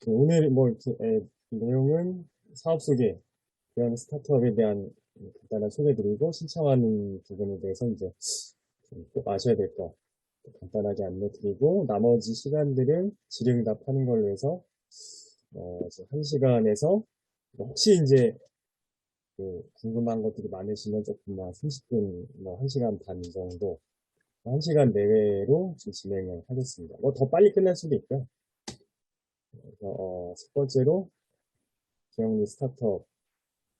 오늘 뭐 이렇게 내용은 사업 소개, 그런 스타트업에 대한 간단한 소개드리고 신청하는 부분에 대해서 이제 꼭 아셔야 될 거 간단하게 안내드리고 나머지 시간들은 질의응답하는 걸로 해서 이제 1시간에서 혹시 이제 궁금한 것들이 많으시면 조금만 30분, 뭐 1시간 반 정도 1시간 내외로 좀 진행을 하겠습니다. 뭐 더 빨리 끝날 수도 있고요. 그래서 첫 번째로 기영리 스타트업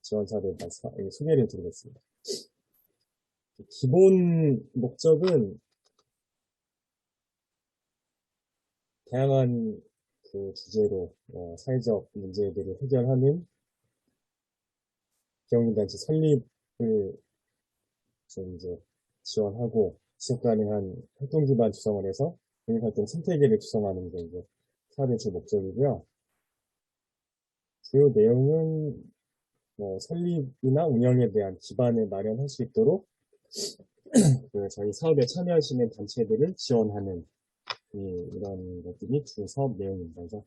지원사를 일단 소개를 드리겠습니다. 기본 목적은 다양한 그 주제로 사회적 문제들을 해결하는 기영리단체 설립을 좀 이제 지원하고 지속 가능한 활동 기반 구성을 해서 공익활동 생태계를 구성하는 게 이제 사업의 주 목적이고요. 주요 내용은 설립이나 운영에 대한 기반을 마련할 수 있도록 저희 사업에 참여하시는 단체들을 지원하는 이런 것들이 주 사업 내용입니다. 그래서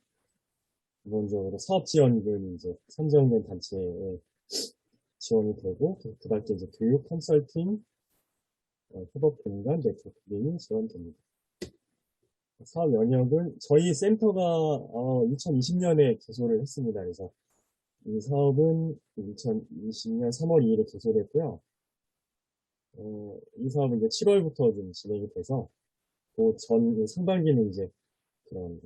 기본적으로 사업 지원금 이제 선정된 단체에 지원이 되고 그 밖에 이제 교육, 컨설팅, 협업 공간, 네트워크 등이 지원됩니다. 사업 영역은 저희 센터가 2020년에 개소를 했습니다. 그래서 이 사업은 2020년 3월 2일에 개소를 했고요. 이 사업은 이제 7월부터 좀 진행이 돼서 그 전 상반기는 이제 그런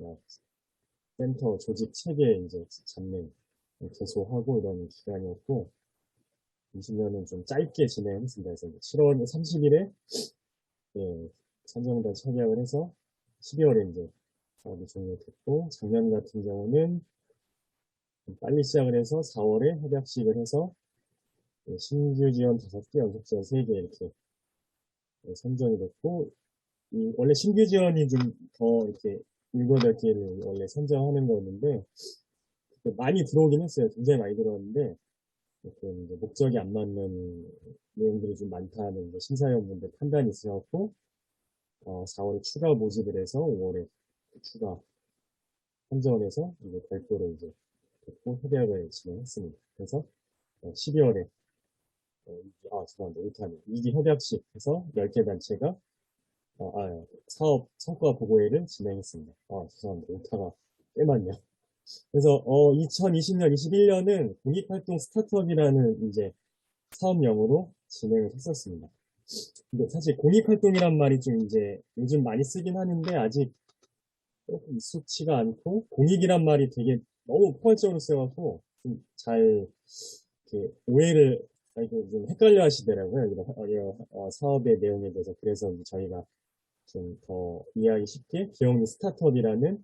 센터 조직 체계 이제 잡는 개소하고 이런 기간이었고 20년은 좀 짧게 진행했습니다. 그래서 7월 30일에 선정단 청약을 해서 12월에 이제 사업이 종료됐고 작년 같은 경우는 좀 빨리 시작을 해서 4월에 협약식을 해서 신규 지원 5개, 연속 지원 3개 이렇게 선정이 됐고 원래 신규 지원이 좀 더 이렇게 7, 8개를 원래 선정하는 거였는데 많이 들어오긴 했어요. 굉장히 많이 들어왔는데 이제 목적이 안 맞는 내용들이 좀 많다는 심사위원분들 판단이 있어갖고 4월에 추가 모집을 해서 5월에 추가 선정을 해서 이제 별도로 이제 됐고 협약을 진행했습니다. 그래서 12월에 죄송합니다. 못하네. 2기 협약식 해서 10개 단체가 사업 성과 보고회를 진행했습니다. 죄송합니다. 오타가 꽤 많네요. 그래서 2020년, 21년은 공익활동 스타트업이라는 이제 사업명으로 진행을 했었습니다. 근데 사실 공익활동이란 말이 좀 이제 요즘 많이 쓰긴 하는데 아직 조금 익숙치가 않고 공익이란 말이 되게 너무 포괄적으로 써갖고 좀 잘 오해를 좀 헷갈려 하시더라고요. 사업의 내용에 대해서. 그래서 저희가 좀 더 이해하기 쉽게 기영리 스타트업이라는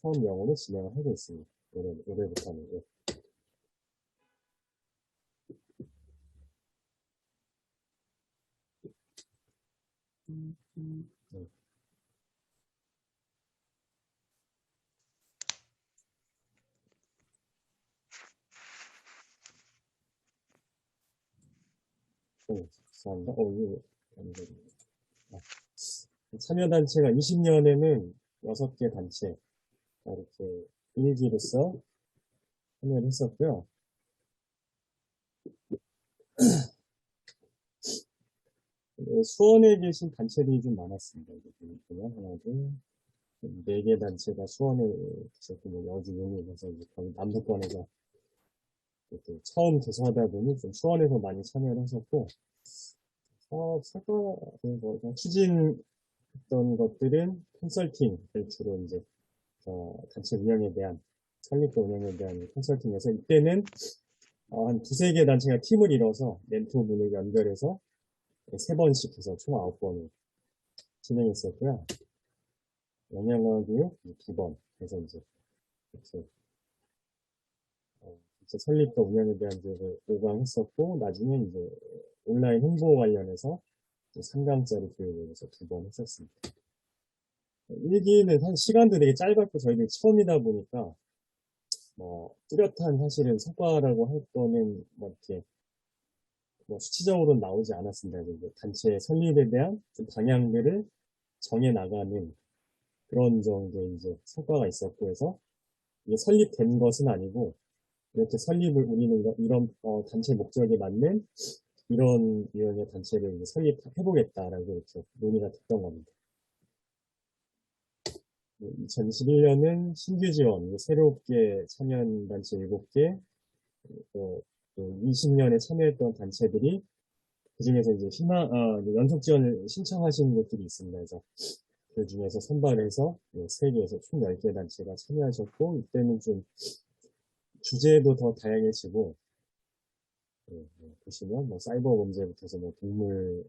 사업 영어로 진행을 하고 있습니다. 올해부터는. 예. 네. 죄송합니다. 참여단체가 20년에는 6개 단체, 이렇게 일기로서 참여를 했었고요. 수원에 계신 단체들이 좀 많았습니다. 보면 하나, 둘, 4개 단체가 수원에 계셨고, 여주, 용인에서 거의 남부권에서 처음 개소하다 보니 좀 수원에서 많이 참여를 했었고, 사과, 추진했던 것들은 컨설팅을 주로 이제, 단체 운영에 대한, 설립과 운영에 대한 컨설팅에서 이때는 한 두세 개 단체가 팀을 이뤄서 멘토분을 연결해서 3번씩 해서 총 9번을 진행했었고요. 영양학 교육 2번 해서 이제 이렇게 설립과 운영에 대한 이제 5강 했었고 나중에 이제 온라인 홍보 관련해서 3강짜리 교육을 해서 2번 했었습니다. 1기는 한 시간도 되게 짧았고 저희들이 처음이다 보니까 뚜렷한 사실은 성과라고 할 거는 이렇게 수치적으로는 나오지 않았습니다. 단체 설립에 대한 좀 방향들을 정해 나가는 그런 정도의 이제 성과가 있었고 해서 이게 설립된 것은 아니고 이렇게 설립을 우리는 이런 단체 목적에 맞는 이런 유형의 단체를 이제 설립해보겠다라고 이렇게 논의가 됐던 겁니다. 2021년은 신규 지원, 새롭게 참여한 단체 7개, 또 20년에 참여했던 단체들이 그중에서 이제 연속 지원을 신청하신 곳들이 있습니다. 그래서 그 중에서 선발해서 세계에서 총 10개 단체가 참여하셨고, 이때는 좀 주제도 더 다양해지고, 보시면 뭐 사이버 문제부터 해서 뭐 동물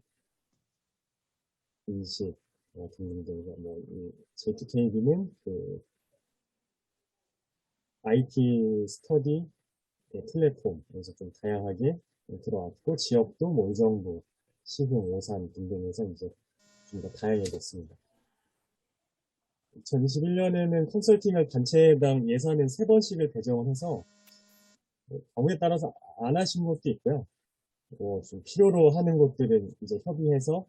인식 등등등, 이 J2KB는 그 IT 스터디 플랫폼에서 좀 다양하게 들어왔고, 지역도 뭐 의정부, 시흥, 오산 등등에서 이제 좀 더 다양해졌습니다. 2021년에는 컨설팅을 단체당 예산은 3번씩을 배정을 해서 경우에 따라서 안 하신 곳도 있고요. 좀 필요로 하는 곳들은 이제 협의해서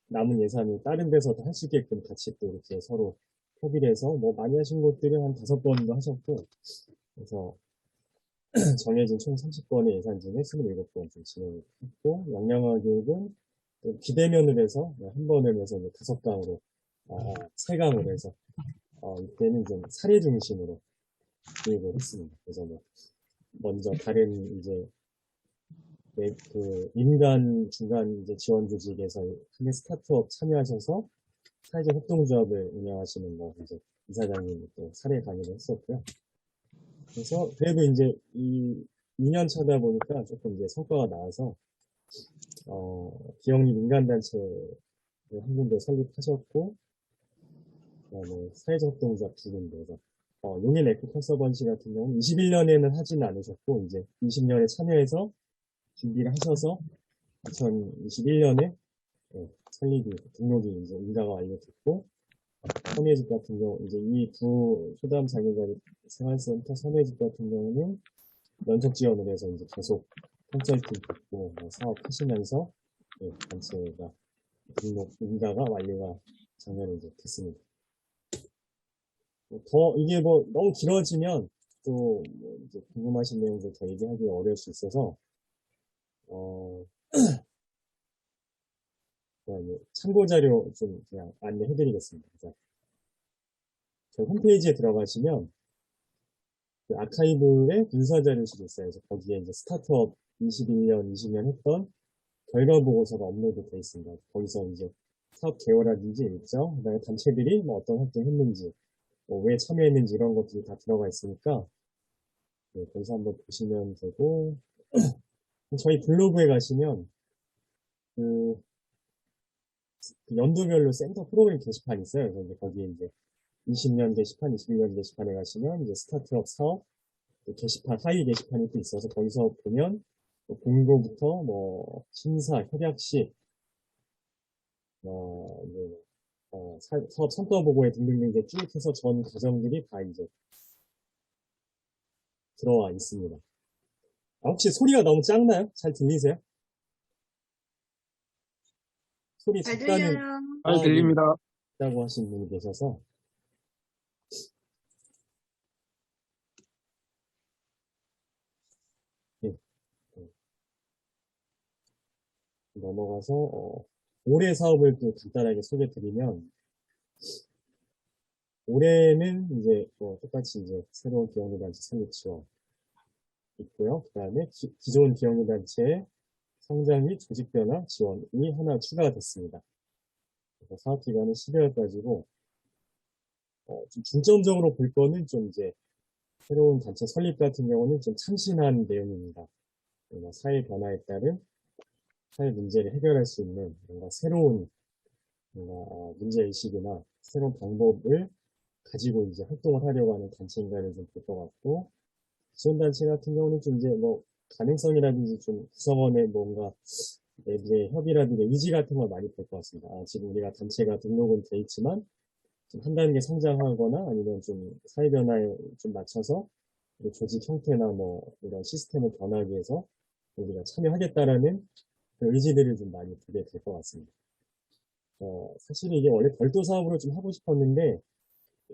남은 예산을 다른 데서도 할 수 있게끔 같이 또 이렇게 서로 협의를 해서 뭐 많이 하신 곳들은 한 5번도 하셨고, 그래서 정해진 총 30번의 예산 중에 27번 좀 진행했고, 역량화 교육은 비대면을 해서 한 번을 해서 5강으로 3강으로 해서 이때는 좀 사례 중심으로 교육을 했습니다. 그래서 뭐 먼저 다른 이제 그 민간 중간 이제 지원 조직에서 한 스타트업 참여하셔서 사회적 협동조합을 운영하시는 뭐 이제 이사장님이 또 사례 강의를 했었고요. 그래서 그래도 이제 이 2년 차다 보니까 조금 이제 성과가 나와서 비영리 민간단체를 한 군데 설립하셨고, 그다음에 사회적 협동조합 2군데에서 용인 에코컨서번시 같은 경우는 21년에는 하지는 않으셨고 이제 20년에 참여해서 준비를 하셔서 2021년에 설립이 등록이 이제 인가가 완료됐고, 선예집 같은 경우 이제 이 두 초담 장애인 생활센터 선예집 같은 경우는 연속 지원을 해서 이제 계속 컨설팅 받고 사업하시면서 단체가 등록 인가가 완료가 작년에 이제 됐습니다. 이게 뭐 너무 길어지면 또 이제 궁금하신 내용들 더 얘기하기 어려울 수 있어서 참고 자료 좀 그냥 안내해드리겠습니다. 저희 홈페이지에 들어가시면 그 아카이브의 분사 자료실이 있어요. 그래서 거기에 이제 스타트업 21년, 20년 했던 결과 보고서가 업로드 되어 있습니다. 거기서 이제 사업 개요라든지 일정, 그다음에 단체들이 뭐 어떤 활동했는지, 왜 참여했는지 이런 것들이 다 들어가 있으니까 거기서 한번 보시면 되고, 저희 블로그에 가시면 그 연도별로 센터 프로그램 게시판이 있어요. 그래서 이제 거기에 이제 20년 게시판, 21년 게시판에 가시면 이제 스타트업 사업 게시판, 하위 게시판이 또 있어서 거기서 보면 공고부터 뭐 심사, 협약식, 사업 성과 보고에 등등등 이제 쭉 해서 전 과정들이 다 이제 들어와 있습니다. 혹시 소리가 너무 작나요? 잘 들리세요? 소리 잘 작다는 들려요. 잘 들립니다. 있다고 하신 분이 계셔서 네, 넘어가서 올해 사업을 또 간단하게 소개드리면 올해는 이제 똑같이 이제 새로운 비영리단체 설립 지원 있고요. 그 다음에 기존 비영리단체의 성장 및 조직 변화 지원이 하나 추가가 됐습니다. 그래서 사업 기간은 12월까지고 좀 중점적으로 볼 거는 좀 이제 새로운 단체 설립 같은 경우는 좀 참신한 내용입니다. 사회 변화에 따른 사회 문제를 해결할 수 있는 뭔가 새로운 문제의식이나 새로운 방법을 가지고 이제 활동을 하려고 하는 단체인가를 좀 볼 것 같고, 기존 단체 같은 경우는 좀 이제 뭐 가능성이라든지 좀 구성원의 뭔가 내부의 협의라든지 의지 같은 걸 많이 볼 것 같습니다. 지금 우리가 단체가 등록은 돼 있지만 좀 한 단계 성장하거나 아니면 좀 사회 변화에 좀 맞춰서 조직 형태나 뭐 이런 시스템을 변하기 위해서 우리가 참여하겠다라는 그 의지들을 좀 많이 보게 될 것 같습니다. 사실 이게 원래 별도 사업으로 좀 하고 싶었는데,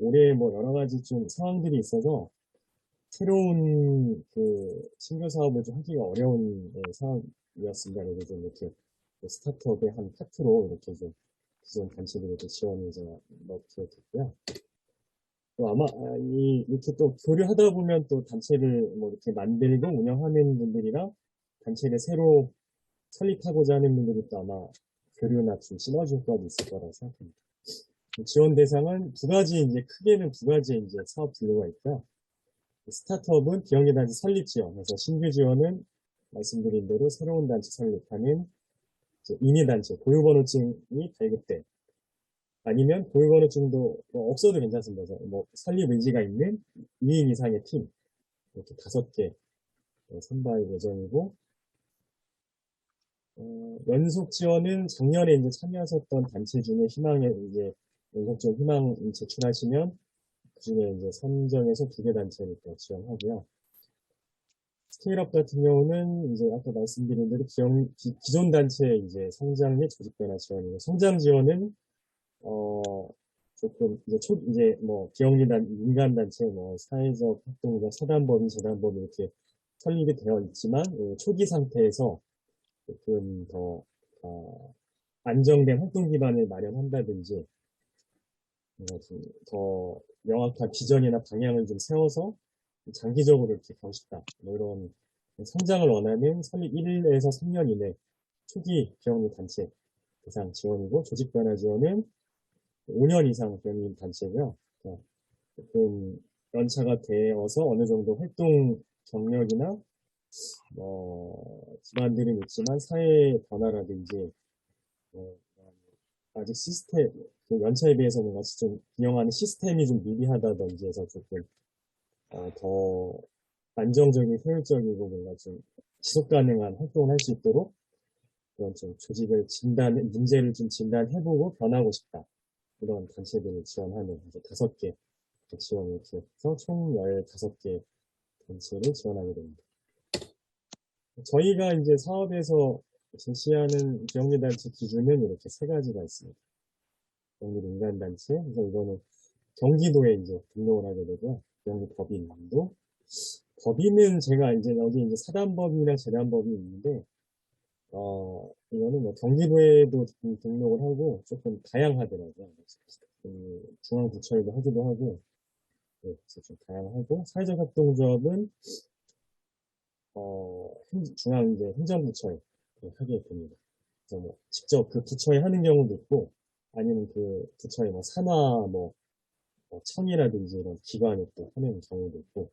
올해 뭐 여러 가지 좀 상황들이 있어서 새로운 그 신규 사업을 좀 하기가 어려운 상황이었습니다. 그래서 좀 이렇게 그 스타트업의 한 파트로 이렇게 좀 기존 단체들에 지원을 제가 넣게 됐고요. 또 아마 이렇게 또 교류하다 보면 또 단체를 뭐 이렇게 만들고 운영하는 분들이랑 단체를 새로 설립하고자 하는 분들이 또 아마 교류나 좀 시너지 효과도 있을 거라고 생각합니다. 지원 대상은 두 가지, 이제 크게는 두 가지 이제 사업 분류가 있고요. 스타트업은 비영리 단체 설립 지원, 그래서 신규 지원은 말씀드린 대로 새로운 단체 설립하는 인위 단체, 고유번호증이 발급된, 아니면 고유번호증도 뭐 없어도 괜찮습니다. 뭐 설립 의지가 있는 2인 이상의 팀, 이렇게 5개 선발 예정이고, 연속 지원은 작년에 이제 참여하셨던 단체 중에 희망에 이제 연속적 희망 제출하시면 그중에 이제 선정해서 2개 단체를 또 지원하고요. 스케일업 같은 경우는 이제 아까 말씀드린 대로 기존 단체 이제 성장 및 조직 변화 지원이고, 성장 지원은 조금 이제 뭐 비영리단 민간 단체 뭐 사회적 활동가 사단법인 재단법인 이렇게 설립이 되어 있지만 초기 상태에서 조금 더 안정된 활동 기반을 마련한다든지 더 명확한 비전이나 방향을 좀 세워서 장기적으로 이렇게 가고 싶다. 뭐 이런 성장을 원하는 설립 1에서 3년 이내 초기 비영리 단체 대상 지원이고, 조직 변화 지원은 5년 이상 비영리 단체고요. 조금 연차가 되어서 어느 정도 활동 경력이나 기반들은 있지만 사회 변화라든지 아직 시스템 그 연차에 비해서 뭔가 좀 운영하는 시스템이 좀 미비하다든지 해서 조금 더 안정적이고 효율적이고 뭔가 좀 지속 가능한 활동을 할 수 있도록 그런 좀 조직을 문제를 좀 진단해보고 변하고 싶다. 이런 단체들을 지원하는 이제 5개 지원을 이렇게 해서 총 15개 단체를 지원하게 됩니다. 저희가 이제 사업에서 제시하는 비영리단체 기준은 이렇게 3가지가 있습니다. 비영리민간단체, 그래서 이거는 경기도에 이제 등록을 하게 되고요. 비영리법인도. 법인은 제가 이제 여기 이제 사단법인이나 재단법인이 있는데, 이거는 뭐 경기도에도 등록을 하고 조금 다양하더라고요. 중앙부처에도 하기도 하고, 네, 그래서 좀 다양하고, 사회적 활동조합은 중앙 이제 행정부처에 하게 됩니다. 그래서 뭐 직접 그 부처에 하는 경우도 있고, 아니면 그 부처에 뭐 산하 뭐 청이라든지 이런 기관에 또 하는 경우도 있고,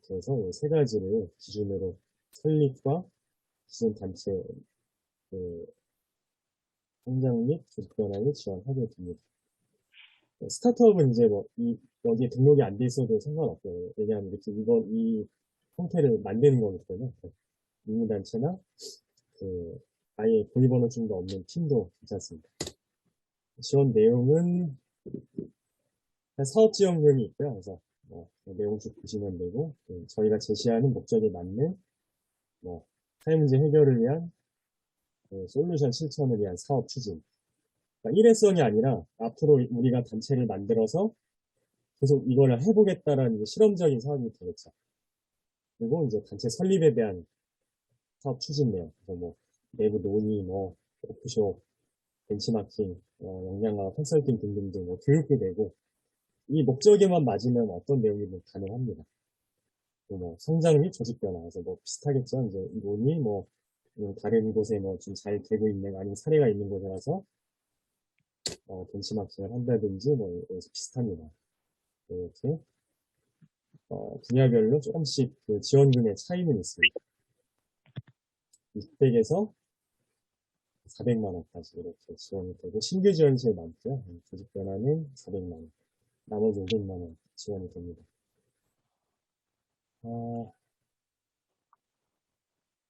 그래서 이 3가지를 기준으로 설립과 기존 단체 그 성장 및 조직 변화를 지원하게 됩니다. 스타트업은 이제 뭐 여기에 등록이 안 돼 있어도 상관없고요. 왜냐하면 이렇게 이 형태를 만드는 거기 때문에 민간단체나 아예 고유번호증도 없는 팀도 괜찮습니다. 지원 내용은 사업 지원금이 있고요. 그래서 내용 쭉 보시면 되고, 저희가 제시하는 목적에 맞는 사회 문제 해결을 위한 솔루션 실천을 위한 사업 추진. 그러니까 일회성이 아니라 앞으로 우리가 단체를 만들어서 계속 이걸 해보겠다라는 실험적인 사업이 되겠죠. 그리고 이제 단체 설립에 대한 사업 추진 내용. 그래서 뭐 내부 논의, 워크숍, 벤치마킹, 역량화 컨설팅 등등등 교육도 되고, 이 목적에만 맞으면 어떤 내용이든 가능합니다. 뭐 성장 및 조직 변화, 그래서 뭐 비슷하겠죠. 이제 논의, 다른 곳에 좀 잘 되고 있는 아니면 사례가 있는 곳이라서 벤치마킹을 한다든지 여기서 비슷합니다. 이렇게 분야별로 조금씩 그 지원금의 차이는 있습니다. 600에서 400만 원까지 이렇게 지원이 되고, 신규 지원이 제일 많고요. 조직 변화는 400만 원, 나머지 500만 원 지원이 됩니다.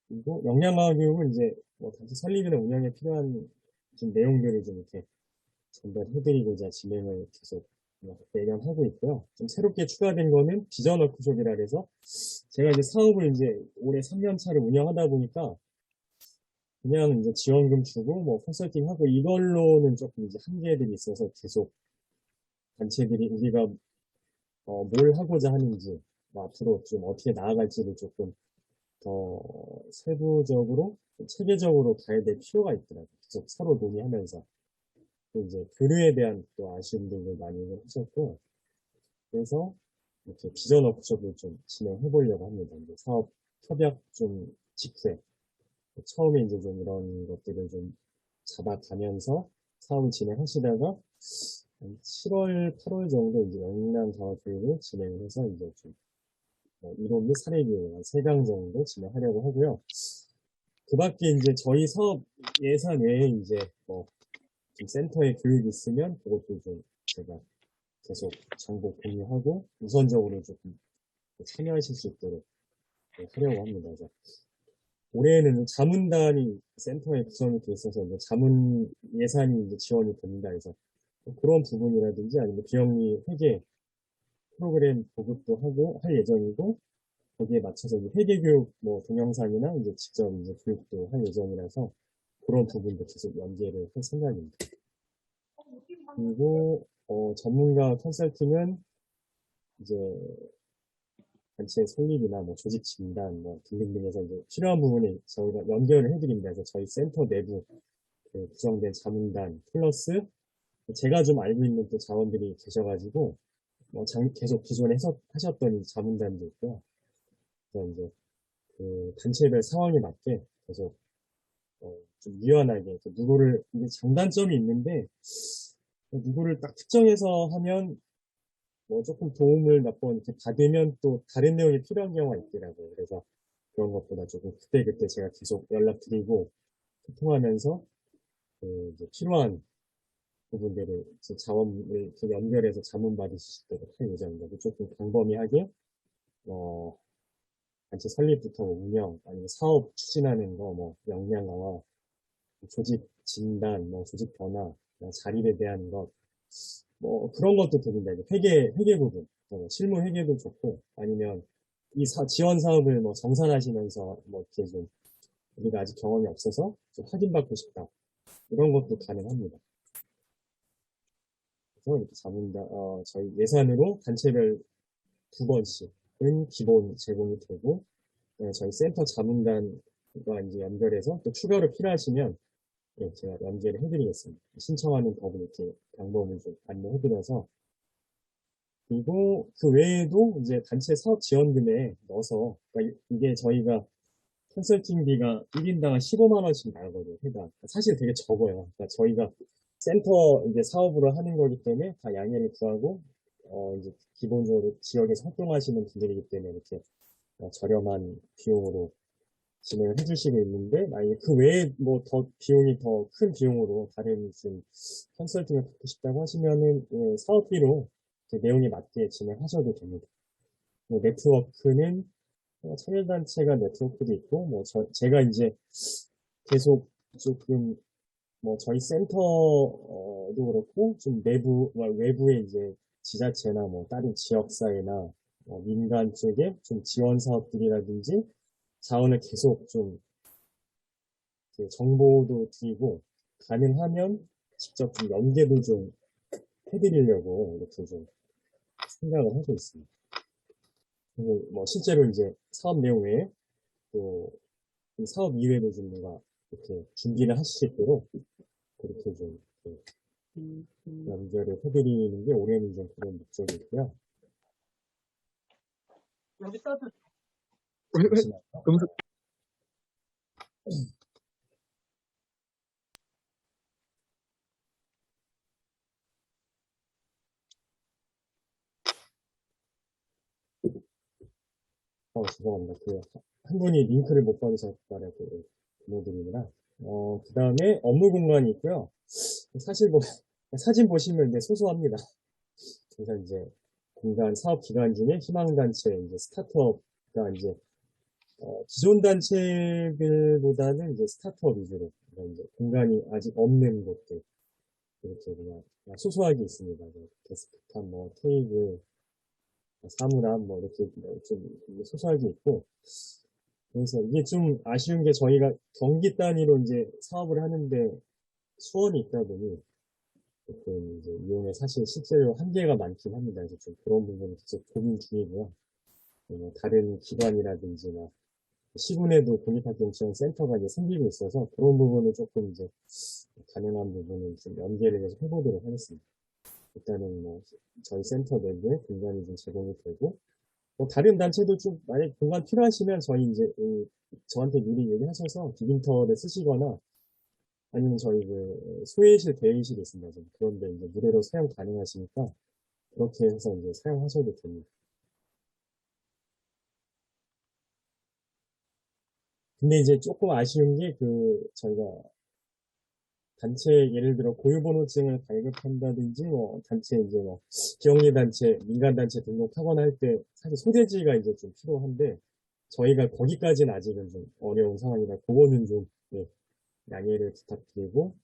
그리고 역량화학 교육은 이제 단체 설립이나 운영에 필요한 좀 내용들을 좀 이렇게 전달해드리고자 진행을 계속 매년 하고 있고요. 좀 새롭게 추가된 거는 비전 워크숍이라 해서 제가 이제 사업을 이제 올해 3년 차를 운영하다 보니까 그냥 이제 지원금 주고 뭐 컨설팅 하고 이걸로는 조금 이제 한계들이 있어서 계속 단체들이 우리가 뭘 하고자 하는지 뭐 앞으로 좀 어떻게 나아갈지를 조금 더 세부적으로 체계적으로 가야 될 필요가 있더라고요. 계속 서로 논의하면서 또 이제 교류에 대한 또 아쉬움들도 많이 하셨고 그래서 이렇게 비전 워크숍을 좀 진행해 보려고 합니다. 이제 사업 협약 좀 직후에 처음에 이제 좀 이런 것들을 좀 잡아가면서 사업을 진행하시다가 한 7월, 8월 정도 이제 영남 사업 교육을 진행을 해서 이제 좀 이론 및 사례 교육 한 3강 정도 진행하려고 하고요. 그 밖에 이제 저희 사업 예산 외에 이제 좀 센터에 교육이 있으면 그것도 좀 제가 계속 정보 공유하고 우선적으로 조금 참여하실 수 있도록 하려고 합니다. 그래서 올해는 자문단이 센터에 구성이 돼 있어서 이제 자문 예산이 이제 지원이 됩니다. 그래서 그런 부분이라든지 아니면 비영리 회계 프로그램 보급도 하고 할 예정이고 거기에 맞춰서 이제 회계 교육 뭐 동영상이나 이제 직접 이제 교육도 할 예정이라서 그런 부분도 계속 연계를 할 생각입니다. 그리고 전문가 컨설팅은 이제 단체 설립이나 뭐 조직 진단 뭐 등등등에서 이제 필요한 부분이 저희가 연결을 해드립니다. 그래서 저희 센터 내부 그 구성된 자문단 플러스 제가 좀 알고 있는 또 자원들이 계셔가지고 계속 기존에 하셨던 이 자문단도 있고요. 그래서 이제 그 단체별 상황에 맞게 계속 좀 유연하게 누구를 이게 장단점이 있는데 누구를 딱 특정해서 하면 뭐 조금 도움을 몇 번 이렇게 받으면 또 다른 내용이 필요한 경우가 있더라고요. 그래서 그런 것보다 조금 그때그때 제가 계속 연락드리고 소통하면서 그 이제 필요한 부분들을 이제 자원을 이렇게 연결해서 자문 받으실 수 있도록 할 예정입니다. 조금 광범위하게 단체 설립부터 뭐 운영 아니면 사업 추진하는 거 뭐 역량 강화 조직 진단 뭐 조직 변화 뭐 자립에 대한 것 뭐 그런 것도 됩니다. 이제 회계 부분, 실무 회계도 좋고 아니면 이 지원 사업을 뭐 정산하시면서 뭐 이렇게 좀 우리가 아직 경험이 없어서 좀 확인받고 싶다 이런 것도 가능합니다. 그래서 이렇게 저희 예산으로 단체별 2번씩은 기본 제공이 되고 저희 센터 자문단과 이제 연결해서 또 추가로 필요하시면 제가 연계를 해드리겠습니다. 신청하는 법을 이렇게 방법을 좀 안내해드려서 그리고 그 외에도 이제 단체 사업 지원금에 넣어서 그러니까 이게 저희가 컨설팅비가 1인당 15만 원씩 나거든요. 해당. 사실 되게 적어요. 그러니까 저희가 센터 이제 사업으로 하는 거기 때문에 다 양해를 구하고 이제 기본적으로 지역에서 활동하시는 분들이기 때문에 이렇게 저렴한 비용으로 진행을 해주시고 있는데 만약에 그 외에 뭐 더 비용이 더 큰 비용으로 다른 좀 컨설팅을 받고 싶다고 하시면은 사업비로 내용에 맞게 진행하셔도 됩니다. 뭐 네트워크는 참여단체가 네트워크도 있고 뭐 제가 이제 계속 조금 뭐 저희 센터도 그렇고 좀 외부의 이제 지자체나 뭐 다른 지역사회나 민간 쪽에 좀 지원 사업들이라든지 자원을 계속 좀 정보도 드리고 가능하면 직접 좀 연계도 좀 해드리려고 이렇게 좀 생각을 하고 있습니다. 그리고 뭐 실제로 이제 사업 내용 외에 또 사업 이외에도 좀 뭔가 이렇게 준비를 하실 수 있도록 그렇게 좀 연결을 해드리는 게 올해는 좀 그런 목적이고요. 잠시만요. 죄송합니다. 한 분이 링크를 못 받으셨다는 그 부모들이구나. 그 다음에 업무 공간이 있고요. 사실 뭐, 사진 보시면 이제 소소합니다. 그래서 이제 사업 기간 중에 희망단체, 이제 스타트업가 이제, 기존 단체들보다는 이제 스타트업 위주로, 그러니까 이제 공간이 아직 없는 곳들, 이렇게 그냥 소소하게 있습니다. 데스크탑, 뭐, 테이블, 사물함, 뭐, 이렇게 좀 소소하게 있고, 그래서 이게 좀 아쉬운 게 저희가 경기 단위로 이제 사업을 하는데 수원이 있다 보니 조금 이제 이용에 사실 실제로 한계가 많긴 합니다. 그래서 좀 그런 부분은 계속 고민 중이고요. 다른 기관이라든지 막 시군에도 공립학교지원 센터가 이제 생기고 있어서 그런 부분을 조금 이제 가능한 부분을 좀 연계를 해서 해보도록 하겠습니다. 일단은 뭐 저희 센터 내부에 공간이 좀 제공이 되고 뭐 다른 단체도 좀 만약 공간 필요하시면 저희 이제 저한테 미리 얘기하셔서 기빈터를 쓰시거나 아니면 저희 그 소회실 대회실이 있습니다. 좀 그런데 이제 무료로 사용 가능하시니까 그렇게 해서 이제 사용하셔도 됩니다. 근데 이제 조금 아쉬운 게 저희가 단체 예를 들어 고유번호증을 발급한다든지 뭐 단체 이제 뭐 기업리 단체, 민간 단체 등록하거나 할 때 사실 소재지가 이제 좀 필요한데 저희가 거기까지는 아직은 좀 어려운 상황이라 그거는 좀 예, 양해를 부탁드리고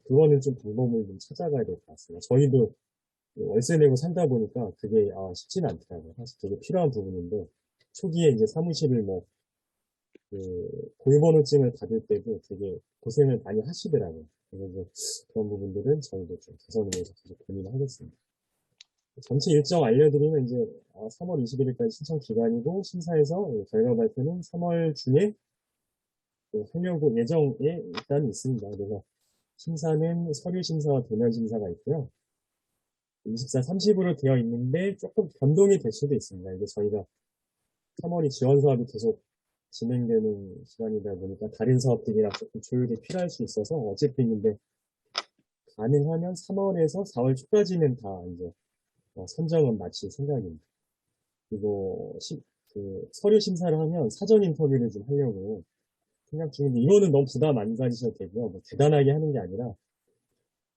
그거는 좀 방법을 좀 찾아가야 될 것 같습니다. 저희도 월세 내고 살다 보니까 그게 쉽지는 않더라고요. 사실 되게 필요한 부분인데 초기에 이제 사무실을 뭐 고유번호증을 받을 때도 되게 고생을 많이 하시더라고요. 그래서 그런 부분들은 저희도 좀 개선을 위해서 계속 고민을 하겠습니다. 전체 일정 알려드리면 이제 3월 21일까지 신청 기간이고 심사해서 결과 발표는 3월 중에 하려고 예정에 일단 있습니다. 그래서 심사는 서류 심사와 대면 심사가 있고요. 24, 30으로 되어 있는데 조금 변동이 될 수도 있습니다. 이게 저희가 3월이 지원 사업이 계속 진행되는 시간이다 보니까 다른 사업들이랑 조금 조율이 필요할 수 있어서 어차피 있는데 가능하면 3월에서 4월 초까지는 다 이제 선정은 마칠 생각입니다. 그리고 서류 심사를 하면 사전 인터뷰를 좀 하려고 생각 중인데 이거는 너무 부담 안 가지셔도 되고요. 뭐 대단하게 하는 게 아니라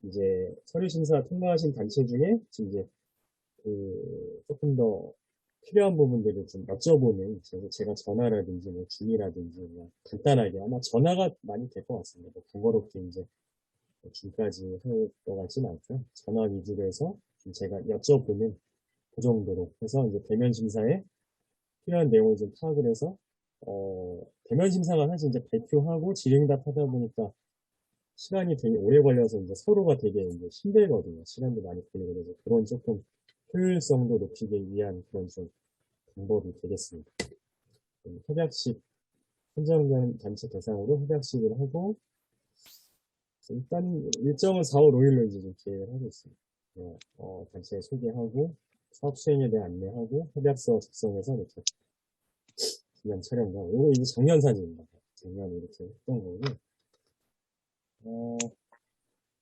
이제 서류 심사 통과하신 단체 중에 지금 이제 조금 더 필요한 부분들을 좀 여쭤보는, 그래서 제가 전화라든지 뭐 중이라든지 뭐 간단하게 아마 전화가 많이 될 것 같습니다. 뭐 번거롭게 이제 뭐 중까지 할 것 같지는 않고요. 전화 위주로 해서 좀 제가 여쭤보는 그 정도로 해서 이제 대면 심사에 필요한 내용을 좀 파악을 해서 대면 심사가 사실 이제 발표하고 질의응답 하다 보니까 시간이 되게 오래 걸려서 이제 서로가 되게 이제 힘들거든요. 시간도 많이 걸리고 그래서 그런 조금 효율성도 높이기 위한 그런 좀 방법이 되겠습니다. 협약식, 선정된 단체 대상으로 협약식을 하고, 일단 일정은 4월 5일로 이제 좀 계획을 하고 있습니다. 단체 소개하고, 사업 수행에 대해 안내하고, 협약서 작성해서 이렇게 기념 촬영하고, 이거 이제 작년 사진입니다. 작년에 이렇게 했던 거고, 어,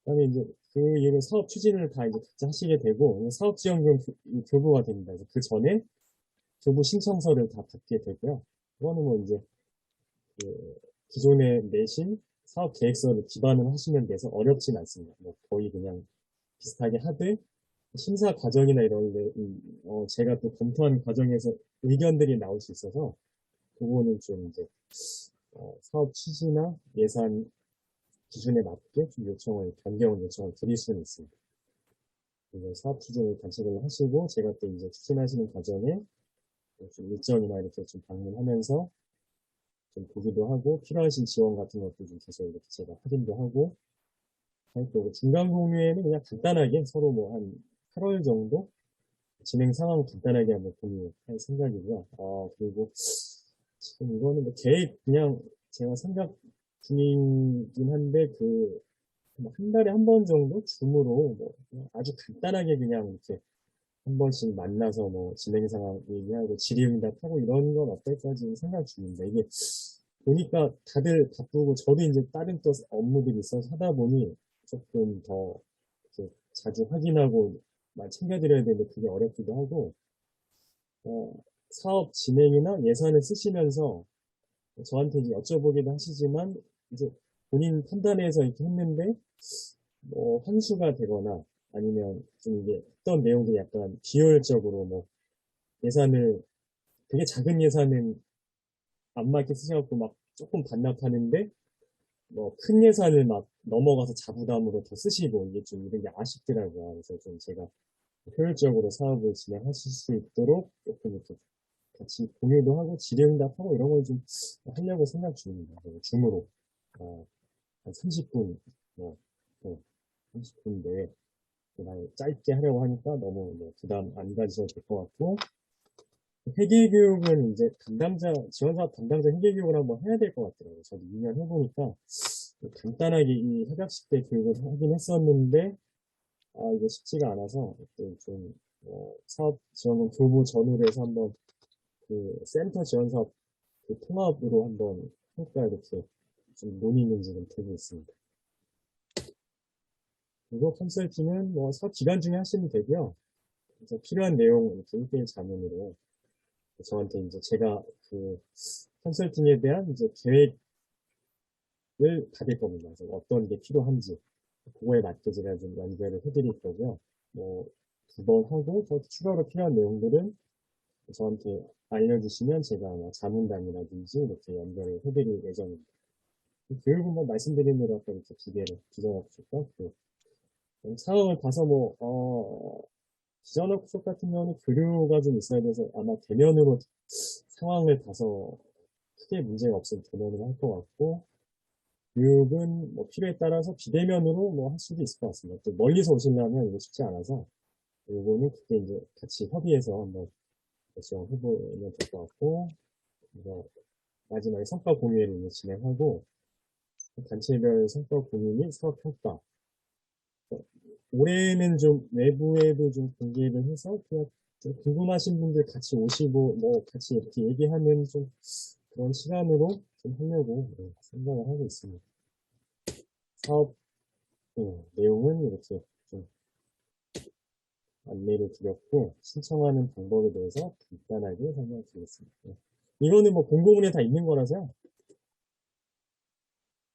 그다음에 이제 그 이후로 사업 추진을 다 이제 각자 하시게 되고, 사업지원금 교부가 됩니다. 그래서 그 전에 교부 신청서를 다 받게 되고요. 그거는 뭐 이제 기존에 내신 사업 계획서를 기반을 하시면 돼서 어렵진 않습니다. 뭐 거의 그냥 비슷하게 하되 심사 과정이나 이런 데 제가 또 검토하는 과정에서 의견들이 나올 수 있어서 그거는 좀 이제 사업 취지나 예산 기준에 맞게 좀 변경을 요청을 드릴 수는 있습니다. 그래서 사업 추진을 단체별로 하시고 제가 또 이제 추진하시는 과정에 좀 일정이나 이렇게 좀 방문하면서 좀 보기도 하고 필요하신 지원 같은 것도 좀 계속 이렇게 제가 확인도 하고 할 거고 중간 공유에는 그냥 간단하게 서로 뭐 한 8월 정도 진행 상황 간단하게 한번 공유할 생각이고요. 그리고 지금 이거는 뭐 계획 그냥 제가 생각 중이긴 한데 한 달에 한 번 정도 줌으로 뭐 그냥 아주 간단하게 그냥 이렇게 한 번씩 만나서 뭐 진행 상황 얘기하고 질의응답하고 이런 건 어떨까 지금 생각 중입니다. 이게 보니까 다들 바쁘고 저도 이제 다른 또 업무들이 있어서 하다 보니 조금 더 이렇게 자주 확인하고 많이 챙겨드려야 되는데 그게 어렵기도 하고 어, 사업 진행이나 예산을 쓰시면서 저한테 이제 여쭤보기도 하시지만 이제 본인 판단해서 이렇게 했는데 뭐 환수가 되거나 아니면 좀 이게 어떤 내용들이 약간 비효율적으로 뭐 예산을 되게 작은 예산은 안 맞게 쓰셔갖고 막 조금 반납하는데 뭐 큰 예산을 막 넘어가서 자부담으로 더 쓰시고 이게 좀 이런 게 아쉽더라고요. 그래서 좀 제가 효율적으로 사업을 진행하실 수 있도록 조금 이렇게 같이 공유도 하고 질의응답하고 이런 걸 좀 하려고 생각 중입니다. 줌으로 한 30분, 뭐, 30분 내에 그냥 짧게 하려고 하니까 너무 부담 안 가지셔도 될 것 같고, 회계교육은 이제 지원사업 담당자 회계교육을 한번 해야 될 것 같더라고요. 저도 2년 해보니까 간단하게 이 협약식 때 교육을 하긴 했었는데, 이게 쉽지가 않아서 좀 사업 지원금 교부 전후로 해서 한번 그 센터 지원 사업 그 통합으로 한번 할까 이렇게 좀 논의는 지금 되고 있습니다. 그리고 컨설팅은 뭐 사업 기간 중에 하시면 되고요. 그래서 필요한 내용 이렇게 1대1 자문으로 저한테 이제 제가 그 컨설팅에 대한 이제 계획을 받을 겁니다. 그래서 어떤 게 필요한지 그거에 맞게 제가 좀 연결을 해드릴 거고요. 뭐 2번 하고 더 추가로 필요한 내용들은 저한테 알려주시면 제가 아마 자문단이라든지 이렇게 연결을 해드릴 예정입니다. 교육은 뭐 말씀드린 대로 아까 이렇게 2개를 비전워크숍과 상황을 봐서 비전워크숍 같은 경우는 교류가 좀 있어야 돼서 아마 대면으로 상황을 봐서 크게 문제가 없으면 대면으로 할 것 같고, 교육은 뭐 필요에 따라서 비대면으로 뭐 할 수도 있을 것 같습니다. 또 멀리서 오시려면 이거 쉽지 않아서, 요거는 그때 이제 같이 협의해서 한번 해보면 될 것 같고, 그래서 마지막에 성과 공유회를 진행하고, 단체별 성과 공유 및 사업 평가. 올해는 좀 외부에도 좀 공개를 해서 그냥 좀 궁금하신 분들 같이 오시고 뭐 같이 이렇게 얘기하는 좀 그런 시간으로 좀 하려고 생각을 하고 있습니다. 사업 내용은 이렇게 좀 안내를 드렸고 신청하는 방법에 대해서 간단하게 설명드리겠습니다. 이거는 뭐 공고문에 다 있는 거라서요.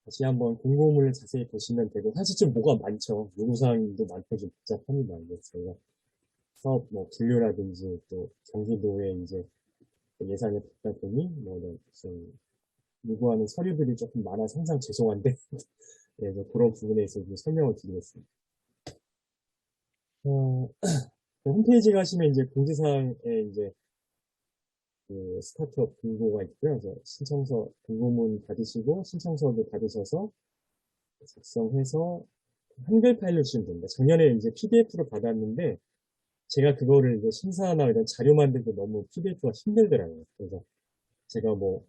다시 한번 공고문을 자세히 보시면 되고 사실 좀 뭐가 많죠. 요구사항도 많고 좀 복잡합니다. 이게 저희가 사업 뭐 분류라든지 또 경기도에 이제 예산을 받다 보니 좀 요구하는 서류들이 조금 많아서 항상 죄송한데 네, 그런 부분에 있어서 좀 설명을 드리겠습니다. 홈페이지 가시면 이제 공지사항에 이제 그 스타트업 공고가 있고요. 그래서 신청서 공고문 받으시고 신청서도 받으셔서 작성해서 한글 파일로 주시면 됩니다. 작년에 이제 PDF로 받았는데 제가 그거를 이제 심사나 이런 자료 만들 때 너무 PDF가 힘들더라고요. 그래서 제가 뭐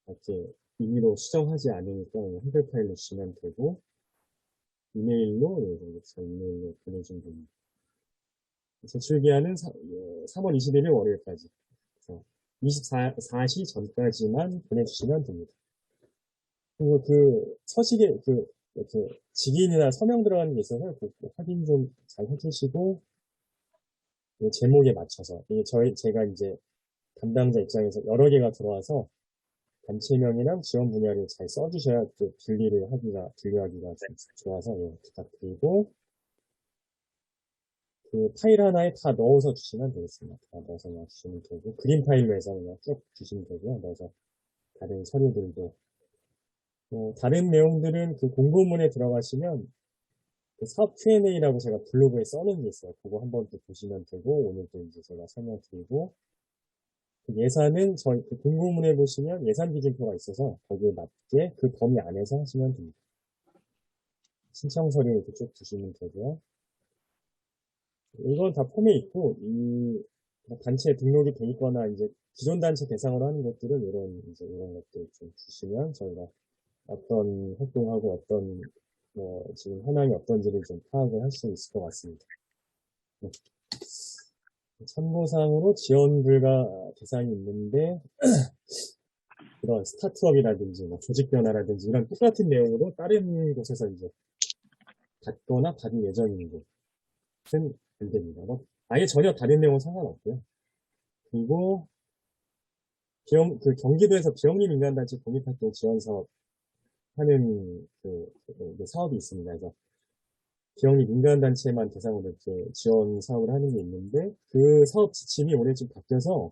이렇게 임의로 수정하지 않으니까 한글 파일로 주시면 되고 이메일로 이메일로 보내주면 됩니다. 제출기한은 3월 21일 월요일까지. 24시 전까지만 보내주시면 됩니다. 그리고 그 서식에 이렇게 직인이나 서명 들어가는 게 있어서 확인 좀 잘 해주시고 제목에 맞춰서 이게 제가 이제 담당자 입장에서 여러 개가 들어와서 단체명이랑 지원 분야를 잘 써주셔야 또 분류하기가 좀 좋아서 부탁드리고 그 파일 하나에 다 넣어서 주시면 되겠습니다. 다 넣어서 주시면 되고 그림 파일로 해서 그냥 쭉 주시면 되고요. 넣어서 다른 서류들도 다른 내용들은 그 공고문에 들어가시면 그 사업 Q&A라고 제가 블로그에 써놓은 게 있어요. 그거 한번 또 보시면 되고 오늘 또 이제 제가 설명드리고 그 예산은 저희 그 공고문에 보시면 예산 기준표가 있어서 거기에 맞게 그 범위 안에서 하시면 됩니다. 신청 서류 이렇게 쭉 주시면 되고요. 이건 다 폼에 있고 이 단체에 등록이 돼 있거나 이제 기존 단체 대상으로 하는 것들은 이런 것들 좀 주시면 저희가 어떤 활동하고 어떤 지금 현황이 어떤지를 좀 파악을 할 수 있을 것 같습니다. 참고사항으로 지원 불가 대상이 있는데 그런 스타트업이라든지 조직 변화라든지 이런 똑같은 내용으로 다른 곳에서 이제 받거나 받을 예정인 곳은 안 됩니다. 아예 전혀 다른 내용은 상관없고요. 그리고 그 경기도에서 비영리 민간단체 독립활동 지원 사업 하는 사업이 있습니다. 그래서 비영리 민간단체만 대상으로 이렇게 지원 사업을 하는 게 있는데 그 사업 지침이 올해 좀 바뀌어서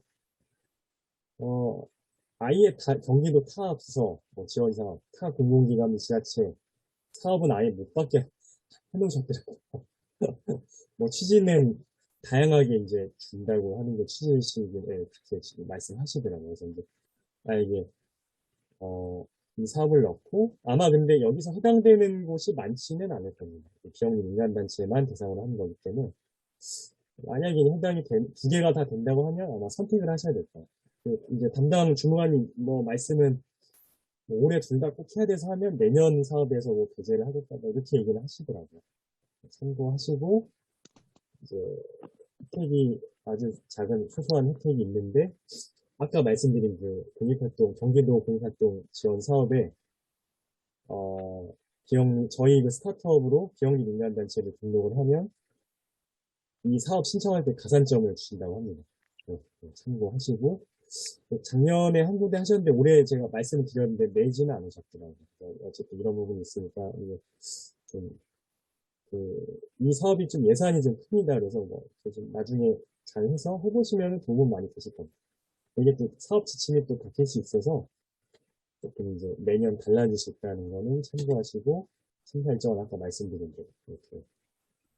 아예 경기도 타 부서 지원 사업, 타 공공기관 지자체 사업은 아예 못 받게 해놓으셨더라고요. 취지는 다양하게 이제 준다고 하는 게 취지이시길래 그렇게 지금 말씀하시더라고요. 그래서 이제 만약에 이 사업을 넣고 아마 근데 여기서 해당되는 곳이 많지는 않을 겁니다. 비영리 민간단체만 대상으로 하는 거기 때문에 만약에 두 개가 다 된다고 하면 아마 선택을 하셔야 될 거예요. 이제 담당 주무관님 뭐 말씀은 뭐 올해 둘 다 꼭 해야 돼서 하면 내년 사업에서 뭐 배제를 하겠다 뭐 이렇게 얘기를 하시더라고요. 참고하시고 이제 혜택이 아주 작은 소소한 혜택이 있는데 아까 말씀드린 그 공익활동 경기도 공익활동 지원 사업에 저희 그 스타트업으로 비영리 민간단체를 등록을 하면 이 사업 신청할 때 가산점을 주신다고 합니다. 참고하시고 작년에 한 군데 하셨는데 올해 제가 말씀을 드렸는데 내지는 않으셨더라고요. 어쨌든 이런 부분이 있으니까 이게 좀 이 사업이 좀 예산이 좀 큽니다. 그래서 좀 나중에 잘 해서 해보시면 도움 많이 되실 겁니다. 이게 또 사업 지침이 또 바뀔 수 있어서 조금 이제 매년 달라질 수 있다는 거는 참고하시고 심사 일정은 아까 말씀드린 대로 이렇게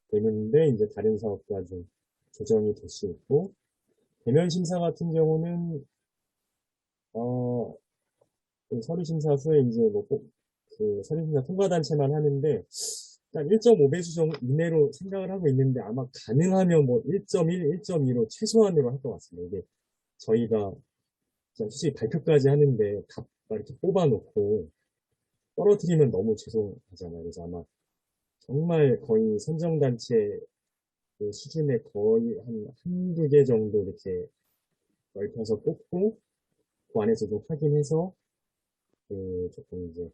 되는데 이제 다른 사업과 좀 조정이 될 수 있고 대면 심사 같은 경우는 그 서류 심사 후에 이제 그 서류 심사 통과 단체만 하는데 일단 1.5배수 정도 이내로 생각을 하고 있는데 아마 가능하면 뭐 1.1, 1.2로 최소한으로 할 것 같습니다. 이게 저희가 솔직히 발표까지 하는데 다 이렇게 뽑아놓고 떨어뜨리면 너무 죄송하잖아요. 그래서 아마 정말 거의 선정단체 그 수준의 거의 한두 개 정도 이렇게 넓혀서 뽑고 그 안에서 좀 확인해서 조금 이제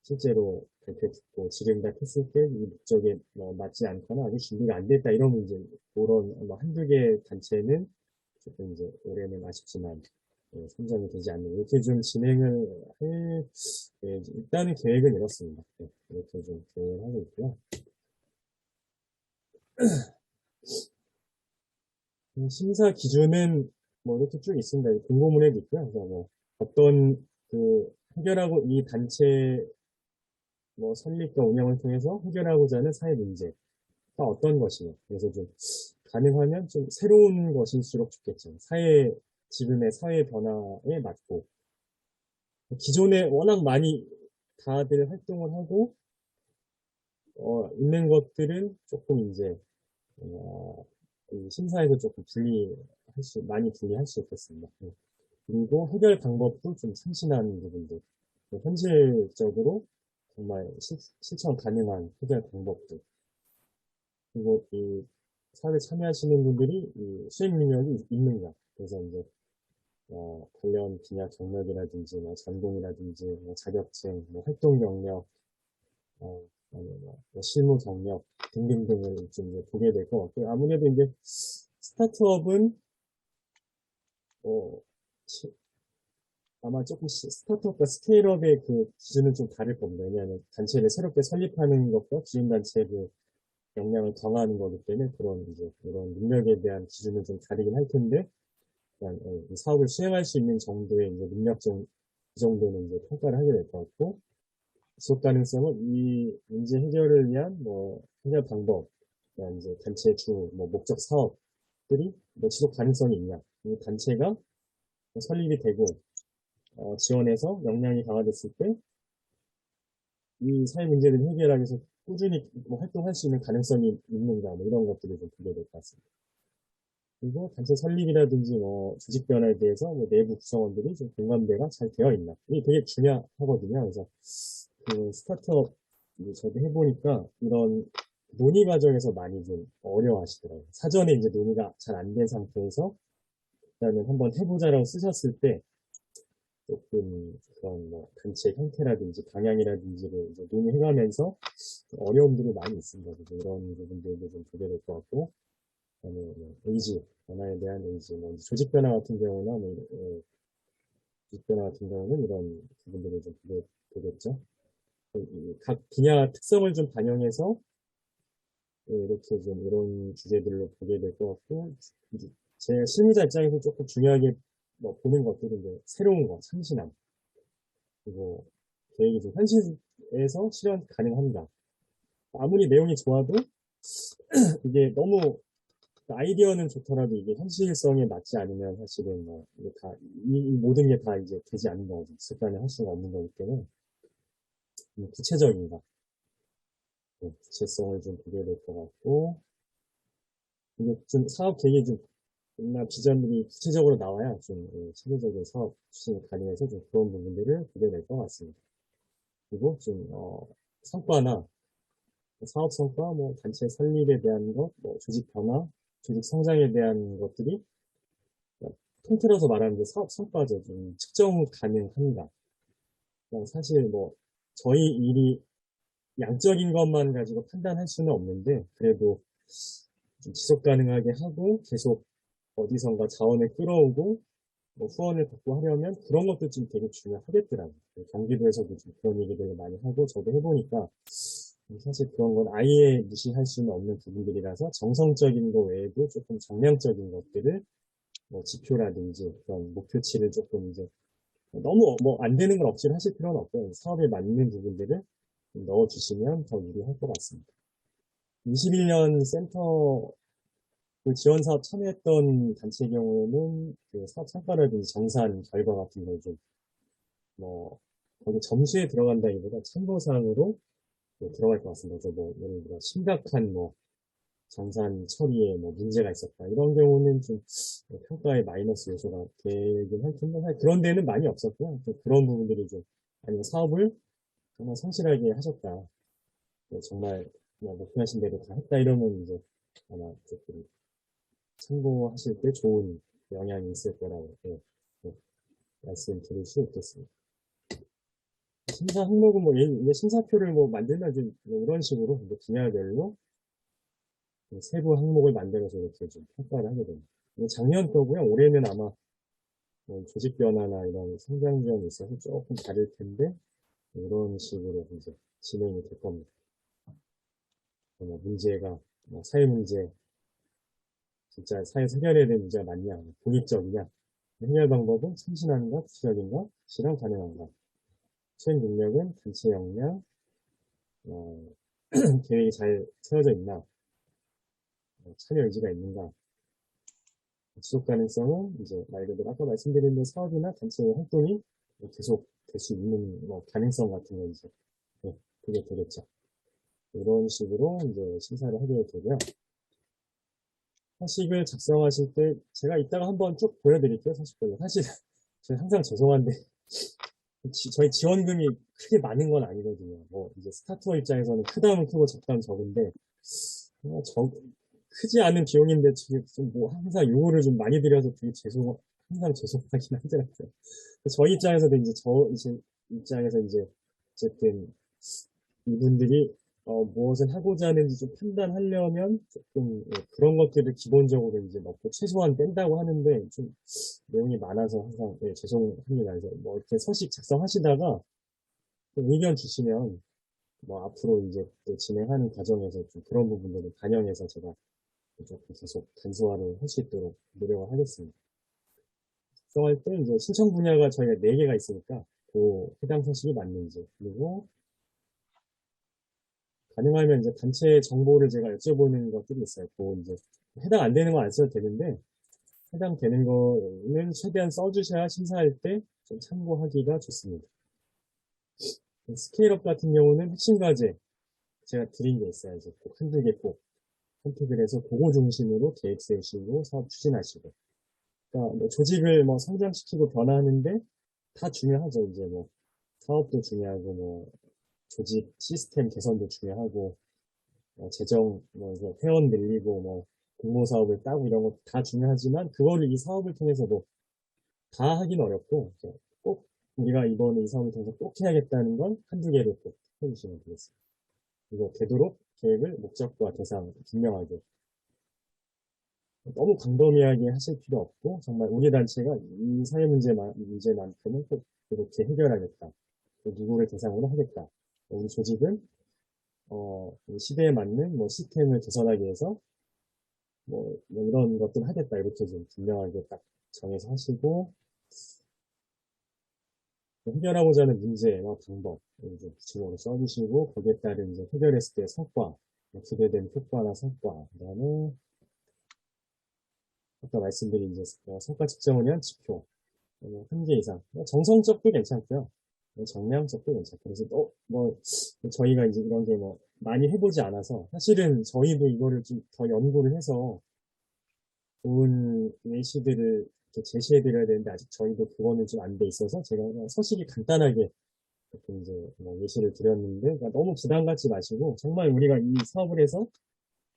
실제로 발표 듣고 지금 다 했을 때 이 목적에 맞지 않거나 아직 준비가 안 됐다 이러면 이제 그런 한두 개 단체는 조금 이제 올해는 아쉽지만 선정이 되지 않는 이렇게 좀 진행을 할 일단은 계획은 이렇습니다. 이렇게 좀 계획을 하고 있고요. 심사 기준은 뭐 이렇게 쭉 있습니다. 공고문에도 있고요. 그래서 뭐 어떤 해결하고 이 단체 뭐 설립과 운영을 통해서 해결하고자 하는 사회 문제가 어떤 것이냐. 그래서 좀 가능하면 좀 새로운 것일수록 좋겠죠. 지금의 사회 변화에 맞고 기존에 워낙 많이 다들 활동을 하고 있는 것들은 조금 이제 이 심사에서 조금 많이 분리할 수 있겠습니다. 그리고 해결 방법도 좀 참신한 부분들, 현실적으로 정말 실천 가능한 해결 방법들, 그리고 이 사회에 참여하시는 분들이 이 수행 능력이 있는가. 그래서 이제 관련 분야 경력이라든지, 뭐 전공이라든지, 뭐 자격증, 뭐 활동 경력, 아니면 뭐 실무 경력 등등등을 좀 이제 보게 될 것 같고요. 아무래도 이제 스타트업은 어, 아마 조금 스타트업과 스케일업의 그 기준은 좀 다를 겁니다. 왜냐하면 단체를 새롭게 설립하는 것과 기존 단체의 그 역량을 강화하는 거기 때문에 이런 능력에 대한 기준은 좀 다르긴 할 텐데, 그냥 이 사업을 수행할 수 있는 정도의 이제 그 정도는 이제 평가를 하게 될 것 같고, 지속 가능성은 이 문제 해결을 위한 뭐 해결 방법, 그다음 이제 단체 뭐 목적 사업들이 뭐 지속 가능성이 있냐, 이 단체가 설립이 되고 지원해서 역량이 강화됐을 때 이 사회 문제를 해결하기 위해서 꾸준히 뭐 활동할 수 있는 가능성이 있는가 뭐 이런 것들을 좀 보게 될 것 같습니다. 그리고 단체 설립이라든지 뭐 조직 변화에 대해서 뭐 내부 구성원들이 좀 공감대가 잘 되어 있나 이게 되게 중요하거든요. 그래서 그 스타트업 저도 해보니까 이런 논의 과정에서 많이 좀 어려워하시더라고요. 사전에 이제 논의가 잘 안 된 상태에서 일단은 한번 해보자라고 쓰셨을 때 조금 그런 뭐 단체 형태라든지 방향이라든지를 이제 논의해가면서 어려움들이 많이 있습니다. 그래서 이런 부분들도 좀 보게 될 것 같고, 그다음에 뭐 변화에 대한 의지, 뭐 조직 변화 같은 경우나 조직 변화 같은 경우는 이런 부분들을 좀 보겠죠. 각 분야 특성을 좀 반영해서 이렇게 좀 이런 주제들로 보게 될 것 같고, 제 실무자 입장에서 조금 중요하게 뭐 보는 것들은 이제 새로운 거, 참신함, 그리고 계획이 좀 현실에서 실현 가능한가. 아무리 내용이 좋아도 이게 너무 아이디어는 좋더라도 이게 현실성에 맞지 않으면 사실은 뭐, 이게 다, 이 모든 게 다 이제 되지 않는 거죠. 습관을 할 수가 없는 거기 때문에, 구체적인 거, 구체성을 좀 보게 될 것 같고, 이게 좀 사업 계획이 좀, 나 비전들이 구체적으로 나와야 좀, 체계적인 사업 추진이 가능해서 좀 그런 부분들을 보게 될 것 같습니다. 그리고 좀, 성과나, 사업 성과, 뭐, 단체 설립에 대한 것, 뭐, 조직 변화, 조직 성장에 대한 것들이 통틀어서 말하는 게 사업 성과죠. 좀 측정 가능한가. 그냥 사실 뭐, 저희 일이 양적인 것만 가지고 판단할 수는 없는데, 그래도 좀 지속 가능하게 하고, 계속 어디선가 자원을 끌어오고, 뭐 후원을 받고 하려면 그런 것도 좀 되게 중요하겠더라고요. 경기도에서도 좀 그런 얘기들을 많이 하고, 저도 해보니까, 사실 그런 건 아예 무시할 수는 없는 부분들이라서 정성적인 거 외에도 조금 정량적인 것들을 뭐 지표라든지 그런 목표치를 조금 이제 너무 뭐 안 되는 걸 억지로 하실 필요는 없고요. 사업에 맞는 부분들을 넣어주시면 더 유리할 것 같습니다. 21년 센터 그 지원 사업 참여했던 단체의 경우에는 그 사업 성과라든지 정산 결과 같은 걸 좀 뭐 거기 점수에 들어간다기보다 참고사항으로 들어갈 것 같습니다. 그래서 뭐 예를 들어 심각한 뭐 정산 처리에 뭐 문제가 있었다. 이런 경우는 좀 평가의 마이너스 요소가 되긴 할 텐데, 사실 그런 데는 많이 없었고요. 또 그런 부분들이 좀, 아니면 사업을 정말 성실하게 하셨다. 정말 그냥 목표하신 대로 다 했다. 이러면 이제 아마 조금 참고하실 때 좋은 영향이 있을 거라고 말씀드릴 수 있겠습니다. 심사 항목은 뭐, 이게 심사표를 뭐 만들면 좀 이런 식으로 이제 분야별로 세부 항목을 만들어서 이렇게 좀 평가를 하게 됩니다. 작년 거고요. 올해는 아마 조직 변화나 이런 성장 지원이 있어서 조금 다를 텐데 이런 식으로 이제 진행이 될 겁니다. 문제가 사회 문제 진짜 사회에서 해결해야 되는 문제가 맞냐, 공익적이냐, 해결 방법은 참신한가, 구체적인가, 실현 가능한가, 수행 능력은 단체 역량, 어, 계획이 잘 세워져 있나, 참여 의지가 있는가, 지속 가능성은 이제 말 그대로 아까 말씀드린 그 사업이나 단체 활동이 계속 될 수 있는 뭐 가능성 같은 거 이제 그게 되겠죠. 이런 식으로 이제 심사를 하게 되고요. 서식을 작성하실 때 제가 이따가 한번 쭉 보여드릴게요. 서식을. 사실 저는 항상 죄송한데 저희 지원금이 크게 많은 건 아니거든요. 뭐 이제 스타트업 입장에서는 크다면 크고 적다면 적은데 크지 않은 비용인데 좀뭐 항상 요구를 좀 많이 드려서 되게 항상 죄송하긴 하더라고요. 저희 입장에서도 이제 이제 입장에서 이제 어쨌든 이분들이 무엇을 하고자 하는지 좀 판단하려면 조금 그런 것들을 기본적으로 이제 넣고 최소한 뺀다고 하는데 좀 내용이 많아서 항상 죄송합니다. 그래서 뭐 이렇게 서식 작성하시다가 좀 의견 주시면 뭐 앞으로 이제 또 진행하는 과정에서 좀 그런 부분들을 반영해서 제가 조금 계속 간소화를 할 수 있도록 노력을 하겠습니다. 작성할 때 이제 신청 분야가 저희가 4개가 있으니까 그 해당 서식이 맞는지 그리고 가능하면 이제 단체 정보를 제가 여쭤보는 것들이 있어요. 그 이제 해당 안 되는 거 안 써도 되는데 해당되는 거는 최대한 써주셔야 심사할 때 좀 참고하기가 좋습니다. 스케일업 같은 경우는 핵심 과제 제가 드린 게 있어요. 이제 꼭 한두 개 꼭 선택을 해서 그거 중심으로 계획 세우시고 사업 추진하시고. 그러니까 뭐 조직을 뭐 성장시키고 변화하는데 다 중요하죠. 이제 뭐 사업도 중요하고 뭐 조직 시스템 개선도 중요하고 재정, 뭐, 회원 늘리고, 뭐, 공모 사업을 따고 이런 거 다 중요하지만, 그거를 이 사업을 통해서도 다 하긴 어렵고, 꼭, 우리가 이번에 이 사업을 통해서 꼭 해야겠다는 건 한두 개를 꼭 해주시면 되겠습니다. 그리고 되도록 계획을 목적과 대상 분명하게. 너무 광범위하게 하실 필요 없고, 정말 우리 단체가 이 사회 문제만큼은 꼭 이렇게 해결하겠다. 누구를 대상으로 하겠다. 우리 조직은 시대에 맞는 뭐 시스템을 개선하기 위해서 뭐 이런 것들 하겠다 이렇게 좀 분명하게 딱 정해서 하시고 해결하고자 하는 문제와 방법 좀 구체적으로 써주시고 거기에 따른 이제 해결했을 때 성과 기대된 효과나 성과 그다음에 아까 말씀드린 이제 성과 측정을 위한 지표, 한 개 이상. 정성적도 괜찮고요. 정량적도 괜찮고. 그래서 저희가 이제 이런 게 많이 해보지 않아서 사실은 저희도 이거를 좀 더 연구를 해서 좋은 예시들을 이렇게 제시해드려야 되는데 아직 저희도 그거는 좀 안 돼 있어서 제가 그냥 서식이 간단하게 이렇게 이제 예시를 드렸는데 그러니까 너무 부담 갖지 마시고 정말 우리가 이 사업을 해서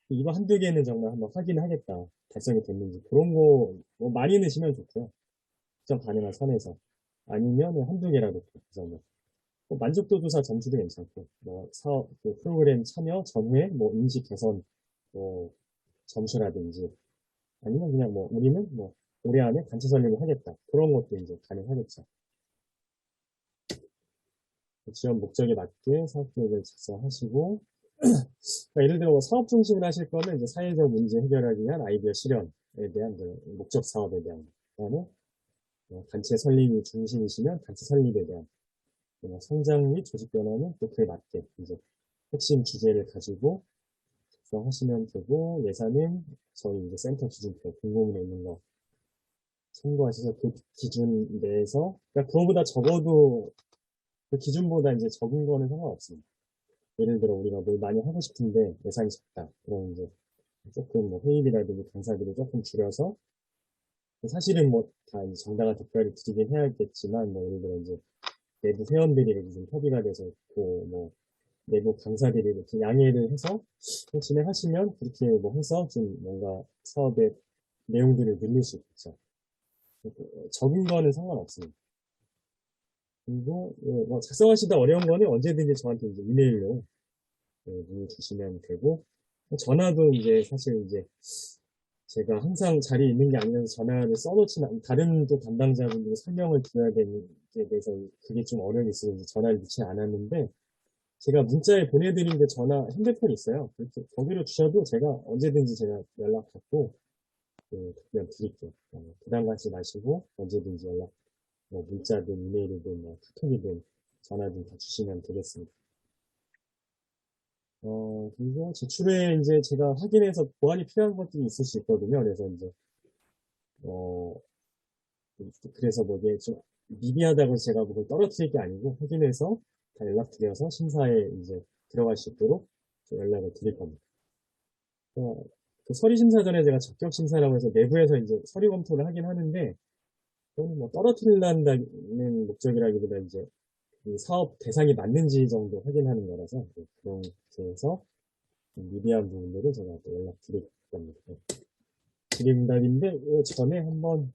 이거 한두 개는 정말 한번 확인하겠다. 달성이 됐는지. 그런 거 많이 넣으시면 좋고요. 측정 가능한 선에서. 아니면 한두 개라도 그 정도. 만족도 조사 점수도 괜찮고, 사업, 프로그램 참여 전후에 인지 개선, 점수라든지, 아니면 그냥 우리는 올해 안에 단체 설립을 하겠다. 그런 것도 이제 가능하겠죠. 지원 목적에 맞게 사업 계획을 작성하시고, 그러니까 예를 들어 사업 중심을 하실 거면 이제 사회적 문제 해결하기 위한 아이디어 실현에 대한 목적 사업에 대한, 그다음에 단체 설립이 중심이시면 단체 설립에 대한 성장 및 조직 변화는 또 그에 맞게 이제 핵심 주제를 가지고 작성하시면 되고 예산은 저희 이제 센터 기준표 공고문에 있는 거 참고하셔서 그 기준 내에서 그러니까 그거보다 적어도 그 기준보다 이제 적은 거는 상관없습니다. 예를 들어 우리가 뭘 많이 하고 싶은데 예산이 적다. 그럼 이제 조금 회의비라든지 강사비를 조금 줄여서 사실은 다 정당한 대가를 드리긴 해야겠지만 예를 들어 이제 내부 회원들이 이렇게 좀 협의가 돼서 있고 내부 강사들이 이렇게 양해를 해서 진행하시면 그렇게 해서 좀 뭔가 사업의 내용들을 늘릴 수 있겠죠. 적은 거는 상관없습니다. 그리고 작성하시다 어려운 거는 언제든지 저한테 이제 이메일로 문의 주시면 되고 전화도 이제 사실 이제 제가 항상 자리에 있는 게 아니라서 전화를 써놓지는 다른 또 담당자분들이 설명을 드려야 되는 게 대해서 그게 좀 어려움이 있어서 전화를 넣지 않았는데 제가 문자에 보내드린 게 핸드폰이 있어요. 그렇게 거기로 주셔도 제가 언제든지 제가 연락 받고 답변 드릴게요. 부담 갖지 마시고 언제든지 문자든 이메일이든 카톡이든 전화든 다 주시면 되겠습니다. 그리고 제출에 이제 제가 확인해서 보완이 필요한 것들이 있을 수 있거든요. 그래서 이제 어, 그래서 이게 좀 미비하다고 제가 그걸 떨어뜨릴 게 아니고 확인해서 다 연락드려서 심사에 이제 들어갈 수 있도록 연락을 드릴 겁니다. 그 서류 심사 전에 제가 적격 심사라고 해서 내부에서 이제 서류 검토를 하긴 하는데 그거는 떨어뜨린다는 목적이라기보다 이제 이 사업 대상이 맞는지 정도 확인하는 거라서 그렇게 해서 미비한 부분들을 제가 또 연락드릴 겁니다. 질의응답인데 전에 한번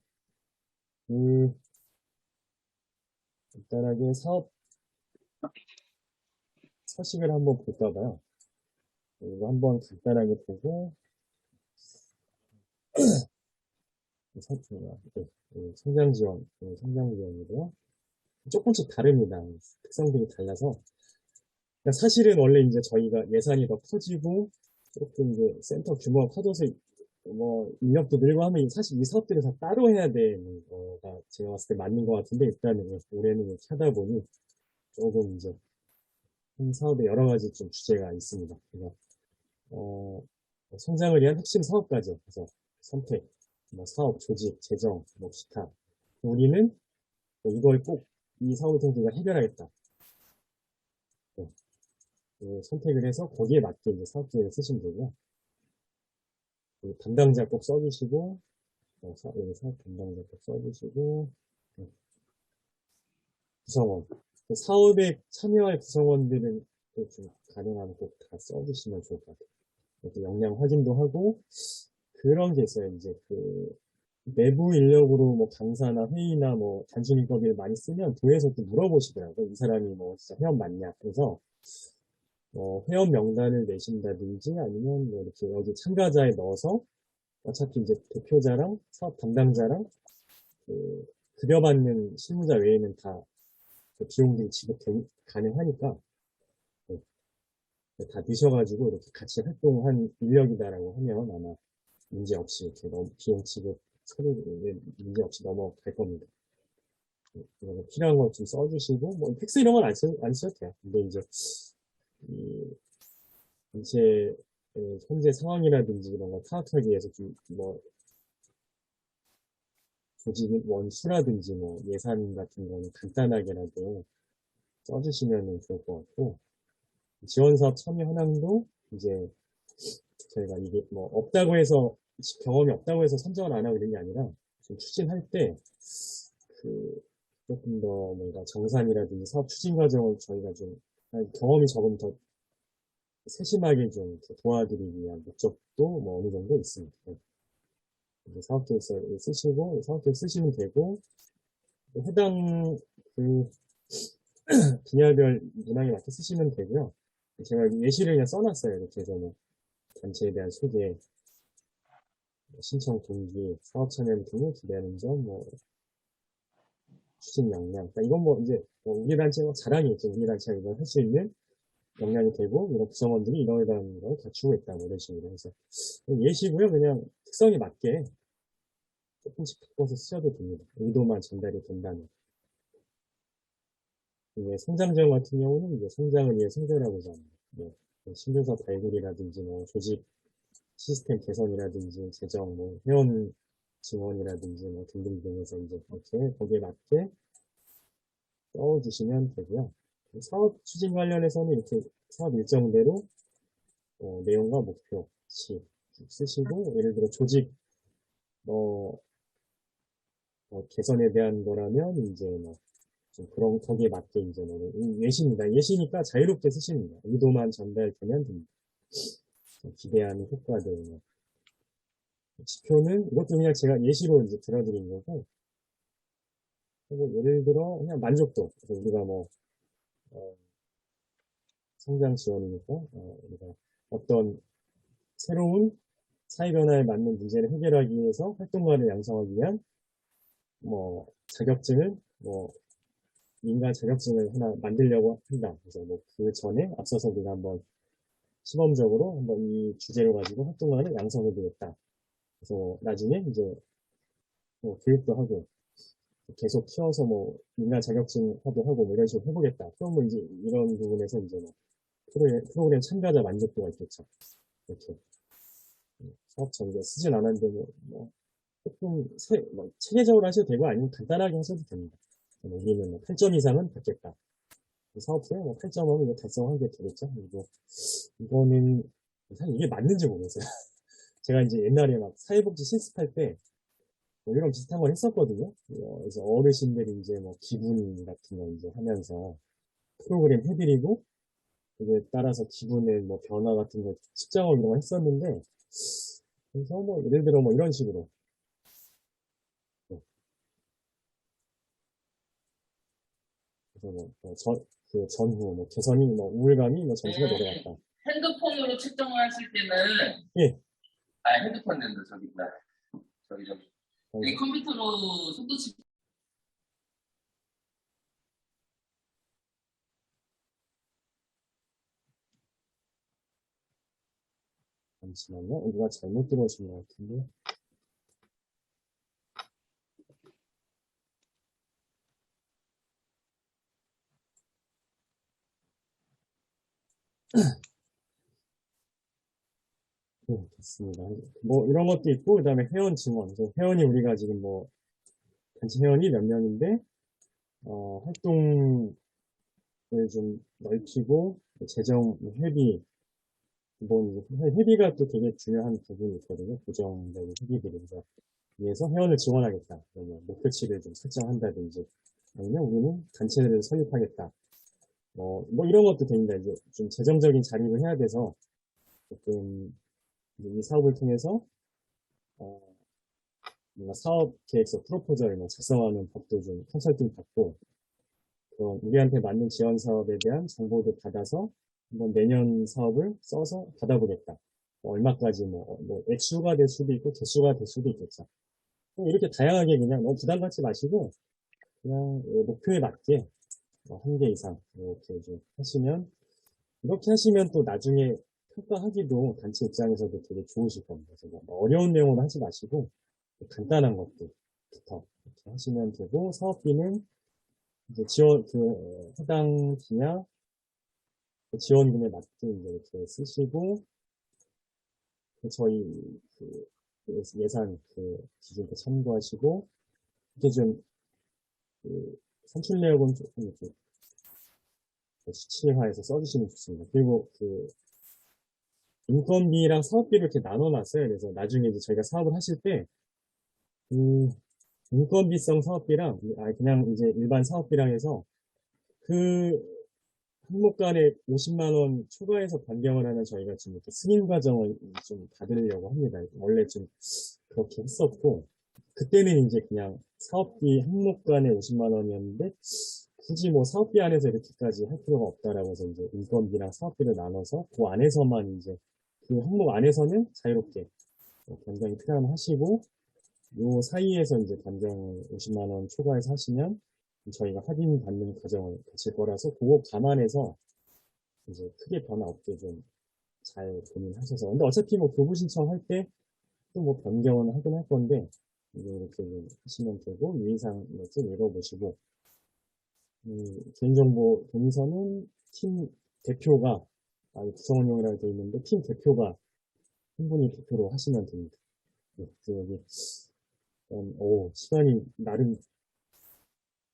간단하게 사업 서식을 한번 볼까 봐요. 이거 한번 간단하게 보고 성장 지원이고요. 조금씩 다릅니다. 특성들이 달라서. 그러니까 사실은 원래 이제 저희가 예산이 더 커지고 조금 이제 센터 규모가 커져서 인력도 늘고 하면 사실 이 사업들을 다 따로 해야 되는 거가 제가 봤을 때 맞는 것 같은데 일단은 올해는 이렇게 하다 보니 조금 이제 한 사업에 여러 가지 좀 주제가 있습니다. 그래서 성장을 위한 핵심 사업까지 그래서 선택, 사업 조직, 재정, 기타 우리는 이걸 꼭 이 사업을 통해서 우리가 해결하겠다. 네. 선택을 해서 거기에 맞게 이제 사업 계획을 쓰시면 되고요. 담당자 꼭 써주시고, 사업 담당자 꼭 써주시고, 구성원. 사업에 참여할 구성원들은 좀 가능하면 꼭 다 써주시면 좋을 것 같아요. 역량 확인도 하고, 그런 게 있어요. 이제 내부 인력으로 강사나 회의나 단순인건비를 많이 쓰면 도에서 또 물어보시더라고요. 이 사람이 진짜 회원 맞냐. 그래서 회원 명단을 내신다든지 아니면 이렇게 여기 참가자에 넣어서 어차피 이제 대표자랑 사업 담당자랑 급여받는 실무자 외에는 다 비용들이 지급 가능하니까 다 넣으셔가지고 이렇게 같이 활동한 인력이다라고 하면 아마 문제 없이 이렇게 비용 지급 서류 문제 없이 넘어갈 겁니다. 필요한 거 좀 써주시고 팩스 이런 건 안 쓰셔도 돼요. 근데 이제 이 전체 현재 상황이라든지 이런 거 파악하기 위해서 좀 조직 원수라든지 뭐 예산 같은 거는 간단하게라도 써주시면 좋을 것 같고, 지원사업 참여 현황도 이제 저희가 이게 뭐 없다고 해서, 경험이 없다고 해서 선정을 안 하고 이런 게 아니라 좀 추진할 때 그 조금 더 뭔가 정산이라든지 사업 추진 과정을 저희가 좀 경험이 적으면 더 세심하게 좀 이렇게 도와드리기 위한 목적도 뭐 어느 정도 있습니다. 이제 사업계획서 쓰시고, 사업계획 쓰시면 되고, 해당 그 분야별 문항에 맞게 쓰시면 되고요. 제가 예시를 그냥 써놨어요. 이렇게 해서 뭐 단체에 대한 소개, 신청 동기, 사업 참여 등을 기대하는 점, 뭐 추진 역량. 그러니까 이건 뭐 이제 뭐 우리 단체가 자랑이겠죠. 우리 단체가 이걸 할 수 있는 역량이 되고 이런 구성원들이 이러이러한 걸 갖추고 있다. 뭐 이런 식으로 해서 예시고요. 그냥 특성에 맞게 조금씩 바꿔서 쓰셔도 됩니다. 의도만 전달이 된다면. 이제 성장 지원 같은 경우는 이제 성장을 위해 성장하고자 합니다. 뭐 신규사 발굴이라든지 뭐 조직 시스템 개선이라든지 재정, 뭐 회원 지원이라든지 뭐 등등등 해서 이제 이렇게 거기에 맞게 써주시면 되고요. 사업 추진 관련해서는 이렇게 사업 일정대로 내용과 목표 쓰시고, 예를 들어 조직 개선에 대한 거라면 이제 뭐 좀 그런 거기에 맞게 이제 뭐 예시입니다. 예시니까 자유롭게 쓰십니다. 의도만 전달되면 됩니다. 기대하는 효과들, 뭐 지표는 이것도 그냥 제가 예시로 이제 들어드린 거고, 그리고 예를 들어 그냥 만족도. 그래서 우리가 뭐 어, 성장 지원이니까 우리가 어떤 새로운 사회 변화에 맞는 문제를 해결하기 위해서 활동가를 양성하기 위한 뭐 자격증을 뭐 민간 자격증을 하나 만들려고 한다. 그래서 뭐 그 전에 앞서서 우리가 한번 시범적으로 한번 이 주제를 가지고 활동가를 양성해 보겠다. 그래서 나중에 이제 뭐 교육도 하고 계속 키워서 뭐 민간 자격증 하고 뭐 이런 식으로 해보겠다. 그러면 이제 이런 부분에서 이제 뭐 프로그램 참가자 만족도가 있겠죠. 이렇게 사업 전개 쓰진 않았는데 뭐 조금 뭐 체계적으로 하셔도 되고 아니면 간단하게 하셔도 됩니다. 우리는 뭐 8점 이상은 받겠다. 사업부에 뭐 8점하면 이거 달성하게 되겠죠. 그리고 이거는 사실 이게 맞는지 모르겠어요. 제가 이제 옛날에 막 사회복지 실습할 때 뭐 이런 비슷한 걸 했었거든요. 그래서 어르신들이 이제 뭐 기분 같은 거 이제 하면서 프로그램 해드리고 그에 따라서 기분의 뭐 변화 같은 거 측정을 이런 거 했었는데 그래서 뭐 예를 들어 뭐 이런 식으로 네. 그래서 그 전후 뭐 개선이 뭐 우울감이 뭐 점수가 내려갔다. 핸드폰으로 측정하실 때는 예. 핸드폰 된다 저기다 저기 컴퓨터로 속도 측정 잠시만요. 누가 잘못 들어오신 것 같은데. 네, 됐습니다. 뭐 이런 것도 있고 그다음에 회원 증원. 그래서 회원이 우리가 지금 뭐 단체 회원이 몇 명인데 활동을 좀 넓히고 재정 회비 기본 회비가 또 되게 중요한 부분이 있거든요. 고정적인 회비들을 그래서 위해서 회원을 지원하겠다. 그러면 목표치를 좀 설정한다든지 아니면 우리는 단체를 설립하겠다. 뭐 이런 것도 됩니다. 이제 좀 재정적인 자립을 해야 돼서 조금 이 사업을 통해서 어, 뭔가 사업 계획서 프로포저를 뭐 작성하는 법도 좀 컨설팅 받고 우리한테 맞는 지원 사업에 대한 정보도 받아서 한번 내년 사업을 써서 받아보겠다. 뭐 얼마까지 뭐 액수가 될 수도 있고 개수가 될 수도 있겠죠. 이렇게 다양하게 그냥 너무 부담 갖지 마시고 그냥 목표에 맞게 한 개 이상 이렇게 좀 하시면 이렇게 하시면 또 나중에 평가하기도 단체 입장에서도 되게 좋으실 겁니다. 그래서 뭐 어려운 내용은 하지 마시고 간단한 것들부터 이렇게 하시면 되고 사업비는 이제 해당 분야 지원금에 맞게 이제 이렇게 쓰시고 저희 예산 기준도 참고하시고 이렇게 좀, 산출 내역은 조금 이렇게 수치화해서 써주시면 좋습니다. 그리고 인건비랑 사업비를 이렇게 나눠놨어요. 그래서 나중에 이제 저희가 사업을 하실 때, 인건비성 사업비랑, 그냥 이제 일반 사업비랑 해서 그 항목 간에 50만 원 초과해서 변경을 하면 저희가 지금 이렇게 승인 과정을 좀 받으려고 합니다. 원래 좀 그렇게 했었고, 그때는 이제 그냥 사업비 항목 간에 50만 원이었는데, 굳이 뭐 사업비 안에서 이렇게까지 할 필요가 없다라고 해서 이제 인건비랑 사업비를 나눠서 그 안에서만 이제 그 항목 안에서는 자유롭게 변경이 필요하면 하시고, 요 사이에서 이제 변경 50만 원 초과해서 하시면 저희가 확인 받는 과정을 거칠 거라서 그거 감안해서 이제 크게 변화 없게 좀 잘 고민하셔서. 근데 어차피 뭐 교부 신청할 때 또 뭐 변경은 하긴 할 건데, 이제 이렇게 좀 하시면 되고, 유의사항 이렇게 읽어보시고, 개인정보 동의서는 팀 대표가, 구성원용이라고 되어 있는데, 팀 대표가 한 분이 대표로 하시면 됩니다. 네, 여기, 시간이 나름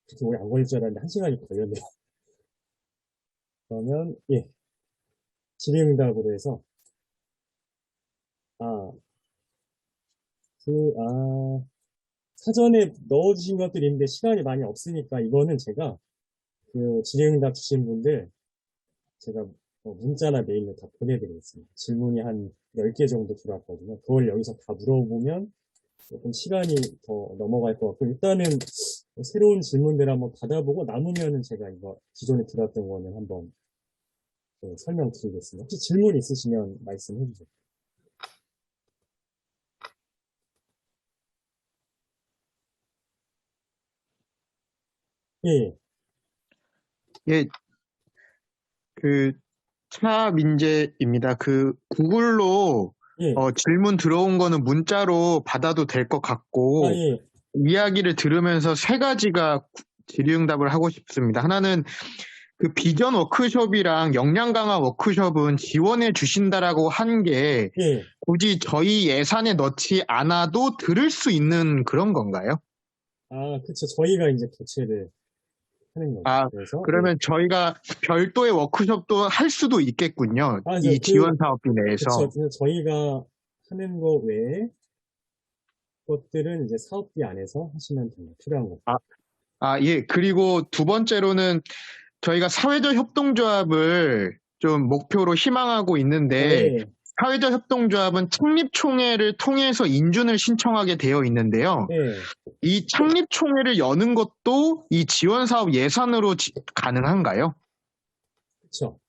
그렇게 오래 안 걸릴 줄 알았는데, 한 시간이 걸렸네요. 그러면, 예, 질의응답으로 해서, 사전에 넣어주신 것들이 있는데, 시간이 많이 없으니까, 이거는 제가, 질의응답 주신 분들, 제가 문자나 메일로 다 보내드리겠습니다. 질문이 한 10개 정도 들어왔거든요. 그걸 여기서 다 물어보면 조금 시간이 더 넘어갈 것 같고, 일단은 새로운 질문들 한번 받아보고 남으면은 제가 이거 기존에 들었던 거는 한번 설명드리겠습니다. 혹시 질문 있으시면 말씀해 주세요. 예, 예, 차민재입니다. 구글로 예, 질문 들어온 거는 문자로 받아도 될 것 같고, 예, 이야기를 들으면서 세 가지가 질의응답을 하고 싶습니다. 하나는 비전 워크숍이랑 역량 강화 워크숍은 지원해 주신다라고 한 게 예. 굳이 저희 예산에 넣지 않아도 들을 수 있는 그런 건가요? 그쵸. 저희가 이제 교체를 하는 거죠. 그래서, 그러면 저희가 별도의 워크숍도 할 수도 있겠군요. 이 지원 사업비 내에서. 그쵸. 그래서 저희가 하는 거 외에 것들은 이제 사업비 안에서 하시면 됩니다. 필요한 거. 예. 그리고 두 번째로는 저희가 사회적 협동조합을 좀 목표로 희망하고 있는데, 예, 사회적 협동조합은 창립총회를 통해서 인준을 신청하게 되어 있는데요. 예. 이 창립총회를 여는 것도 이 지원사업 예산으로 가능한가요? 그쵸.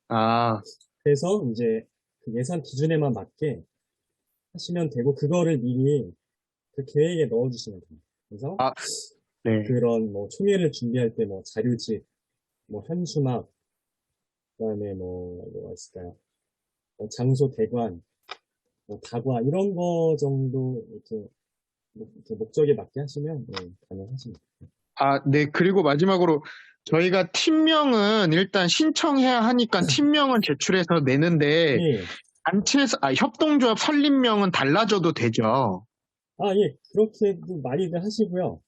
아, 그래서 이제 그 예산 기준에만 맞게 하시면 되고, 그거를 미리 그 계획에 넣어주시면 됩니다. 그래서 네. 그런 뭐 총회를 준비할 때 뭐 자료집, 뭐 현수막, 그다음에 뭐가 있을까요? 장소 대관, 뭐 다과 이런 거 정도 이렇게 목적에 맞게 하시면 가능하십니다. 네. 그리고 마지막으로 저희가 팀명은 일단 신청해야 하니까 팀명은 제출해서 내는데 예. 협동조합 설립명은 달라져도 되죠. 예. 그렇게도 많이들 하시고요.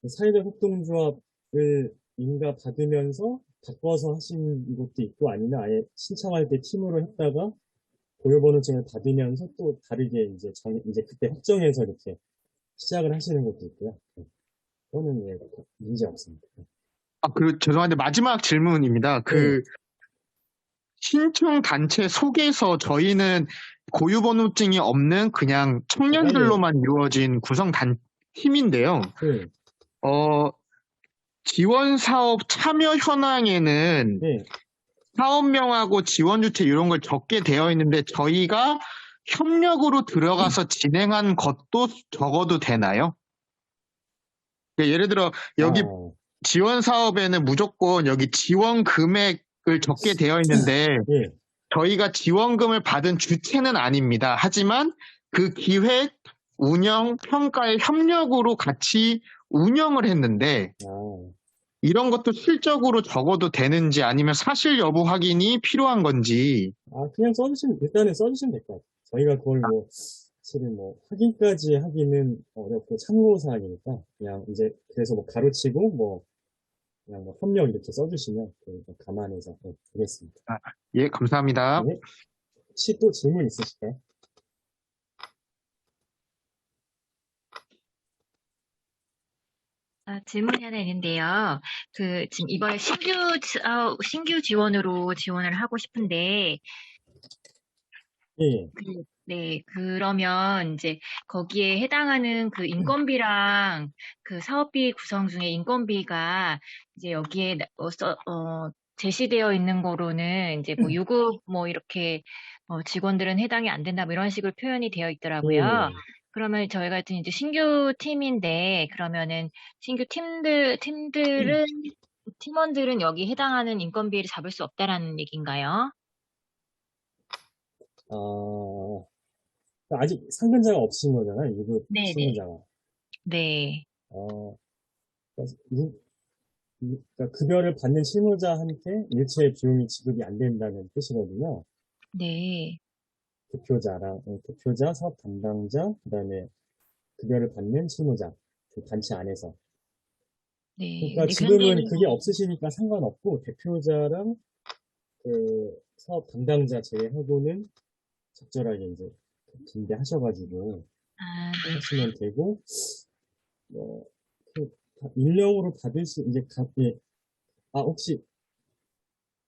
사회적 협동조합을 인가받으면서 바꿔서 하신 것도 있고, 아니면 아예 신청할 때 팀으로 했다가 고유번호증을 받으면서 또 다르게 이제 그때 확정해서 이렇게 시작을 하시는 것도 있고요. 그거는 문제 없습니다. 그리고 죄송한데 마지막 질문입니다. 신청 단체 속에서 저희는 고유번호증이 없는 그냥 청년들로만 이루어진 구성 팀인데요. 지원 사업 참여 현황에는 사업명하고 지원 주체 이런 걸 적게 되어 있는데 저희가 협력으로 들어가서 진행한 것도 적어도 되나요? 예를 들어 여기 지원 사업에는 무조건 여기 지원 금액을 적게 되어 있는데 저희가 지원금을 받은 주체는 아닙니다. 하지만 그 기획, 운영, 평가의 협력으로 같이 운영을 했는데 이런 것도 실적으로 적어도 되는지 아니면 사실 여부 확인이 필요한 건지. 그냥 일단은 써주시면 될 것 같아요. 저희가 그걸 뭐, 사실은 뭐, 확인까지 하기는 어렵고 참고사항이니까, 그냥 이제, 그래서 뭐 가로치고, 뭐, 그냥 뭐 협력 이렇게 써주시면, 감안해서, 보겠습니다. 예, 감사합니다. 네. 혹시 또 질문 있으실까요? 질문이 하나 있는데요. 지금 이번에 신규 지원으로 지원을 하고 싶은데, 예, 네, 그러면 이제 거기에 해당하는 그 인건비랑 그 사업비 구성 중에 인건비가 이제 여기에 제시되어 있는 거로는 이제 뭐 유급 뭐 이렇게 직원들은 해당이 안 된다 뭐 이런 식으로 표현이 되어 있더라고요. 그러면 저희 같은 이제 신규 팀인데 그러면은 신규 팀원들은 여기 해당하는 인건비를 잡을 수 없다라는 얘기인가요? 아직 상근자가 없으신 거잖아요, 유급 네네. 실무자가. 네. 그러니까 급여를 받는 실무자한테 일체 비용이 지급이 안 된다는 뜻이거든요. 네. 대표자, 사업 담당자, 그 다음에 급여를 받는 실무자, 그 단체 안에서. 네. 그러니까 근데 지금은 그게 없으시니까 상관없고, 대표자랑 그 사업 담당자 제외하고는 적절하게 이제 분배하셔가지고 네. 하시면 되고, 인력으로 받을 수, 이제, 혹시,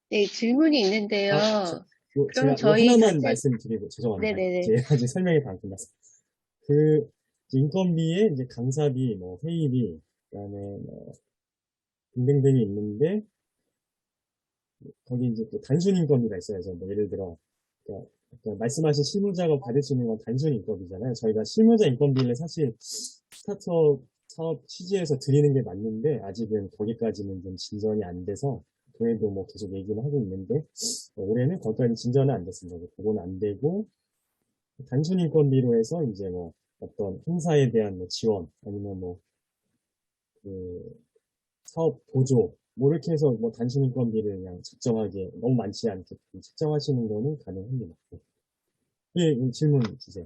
네, 질문이 있는데요. 제가 저희 하나만 단체- 말씀드리고, 죄송합니다. 네네네. 제가 아직 설명이 다 안 끝났어요. 인건비에 이제 강사비, 뭐, 회의비, 그 다음에 뭐, 등등등이 있는데, 거기 이제 또 단순 인건비가 있어야죠. 뭐, 예를 들어, 그러니까 말씀하신 실무자가 받을 수 있는 건 단순 인건비잖아요. 저희가 실무자 인건비를 사실 스타트업 사업 취지에서 드리는 게 맞는데, 아직은 거기까지는 좀 진전이 안 돼서, 그래도 뭐 계속 얘기를 하고 있는데, 올해는 거기까지 진전은 안 됐습니다. 그건 안 되고, 단순 인건비로 해서 이제 뭐, 어떤 행사에 대한 뭐 지원, 아니면 뭐, 그, 사업 보조, 뭐 이렇게 해서 뭐 단순 인건비를 그냥 적정하게, 너무 많지 않게 책정하시는 거는 가능합니다. 예, 질문 주세요.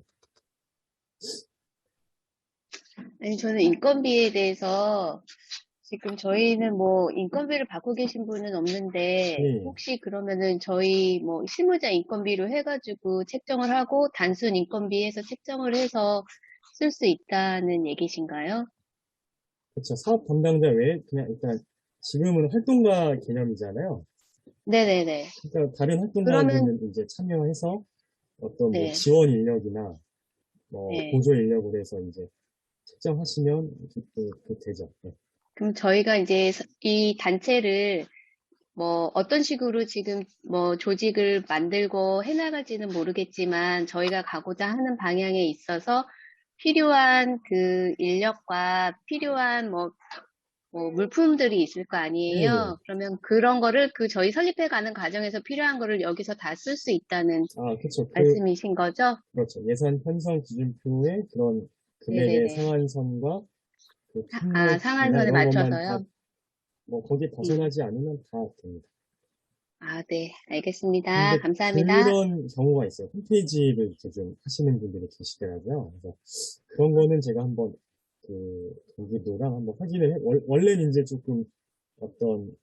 아니, 저는 인건비에 대해서 지금 저희는 뭐 인건비를 받고 계신 분은 없는데 네. 혹시 그러면은 저희 뭐 실무자 인건비로 해가지고 책정을 하고 단순 인건비에서 책정을 해서 쓸 수 있다는 얘기신가요? 그렇죠. 사업 담당자 외에 그냥 일단 지금은 활동가 개념이잖아요. 네네네. 그러니까 다른 그러면 활동가들은 이제 참여해서 어떤 뭐 네. 지원 인력이나 뭐 네. 보조 인력으로 해서 이제 책정하시면 되죠. 네. 그럼 저희가 이제 이 단체를 뭐 어떤 식으로 지금 뭐 조직을 만들고 해나갈지는 모르겠지만 저희가 가고자 하는 방향에 있어서 필요한 그 인력과 필요한 뭐 물품들이 있을 거 네. 아니에요. 그러면 그런 거를 저희 설립해가는 과정에서 필요한 거를 여기서 다 쓸 수 있다는 그렇죠. 말씀이신 거죠? 그렇죠. 예산 편성 기준표에 그런 금액의 네네네. 상한선과 그 품목이나 상한선에 이런 것만 다, 맞춰서요? 뭐, 거기에 벗어나지 않으면 다 됩니다. 네. 알겠습니다. 근데 감사합니다. 그런 경우가 있어요. 홈페이지를 이렇게 좀 하시는 분들이 계시더라고요. 그래서 그런 거는 제가 한번 경기도랑 한번 확인을 원래는 이제 조금 어떤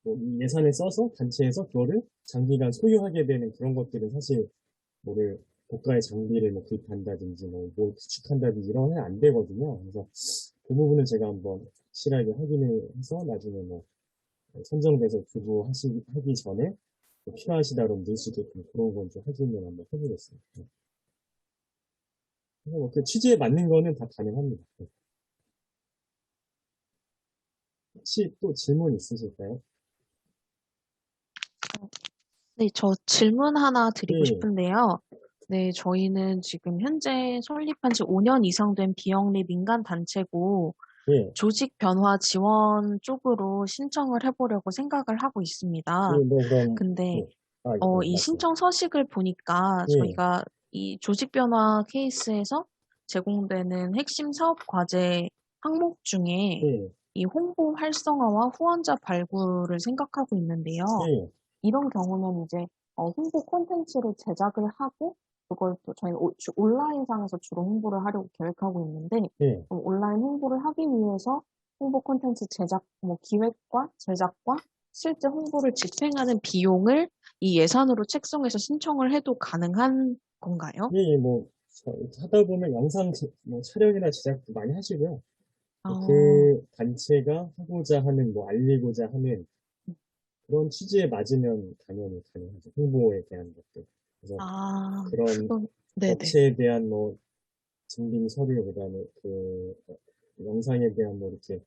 뭐 예산을 써서 단체에서 그거를 장기간 소유하게 되는 그런 것들은 사실 뭐를 고가의 장비를 뭐 구입한다든지 뭘 구축한다든지 이런 건 안 되거든요. 그래서 그 부분은 제가 한번 확실하게 확인을 해서 나중에 뭐 선정돼서 하기 전에 뭐 필요하시다 그러면 늘 수 있게끔 그런 건 좀 확인을 한번 해보겠습니다. 네. 그래서 뭐그 취지에 맞는 거는 다 가능합니다. 네. 혹시 또 질문 있으실까요? 네, 저 질문 하나 드리고 네. 싶은데요. 네, 저희는 지금 현재 설립한 지 5년 이상 된 비영리 민간 단체고, 네. 조직 변화 지원 쪽으로 신청을 해보려고 생각을 하고 있습니다. 네, 뭐 그럼 근데, 네. 이 신청 서식을 보니까 네. 저희가 이 조직 변화 케이스에서 제공되는 핵심 사업 과제 항목 중에 네. 이 홍보 활성화와 후원자 발굴을 생각하고 있는데요. 네. 이런 경우는 이제 홍보 콘텐츠를 제작을 하고 그걸 또 저희는 온라인상에서 주로 홍보를 하려고 계획하고 있는데, 네. 온라인 홍보를 하기 위해서 홍보 콘텐츠 제작, 기획과 제작과 실제 홍보를 집행하는 비용을 이 예산으로 책정해서 신청을 해도 가능한 건가요? 예, 하다 보면 영상 촬영이나 제작도 많이 하시고요. 아, 그 단체가 하고자 하는, 알리고자 하는 그런 취지에 맞으면 당연히 가능하죠. 홍보에 대한 것들. 그래서 그런 네네. 업체에 대한 증빙 서류, 그다음에 영상에 대한 이렇게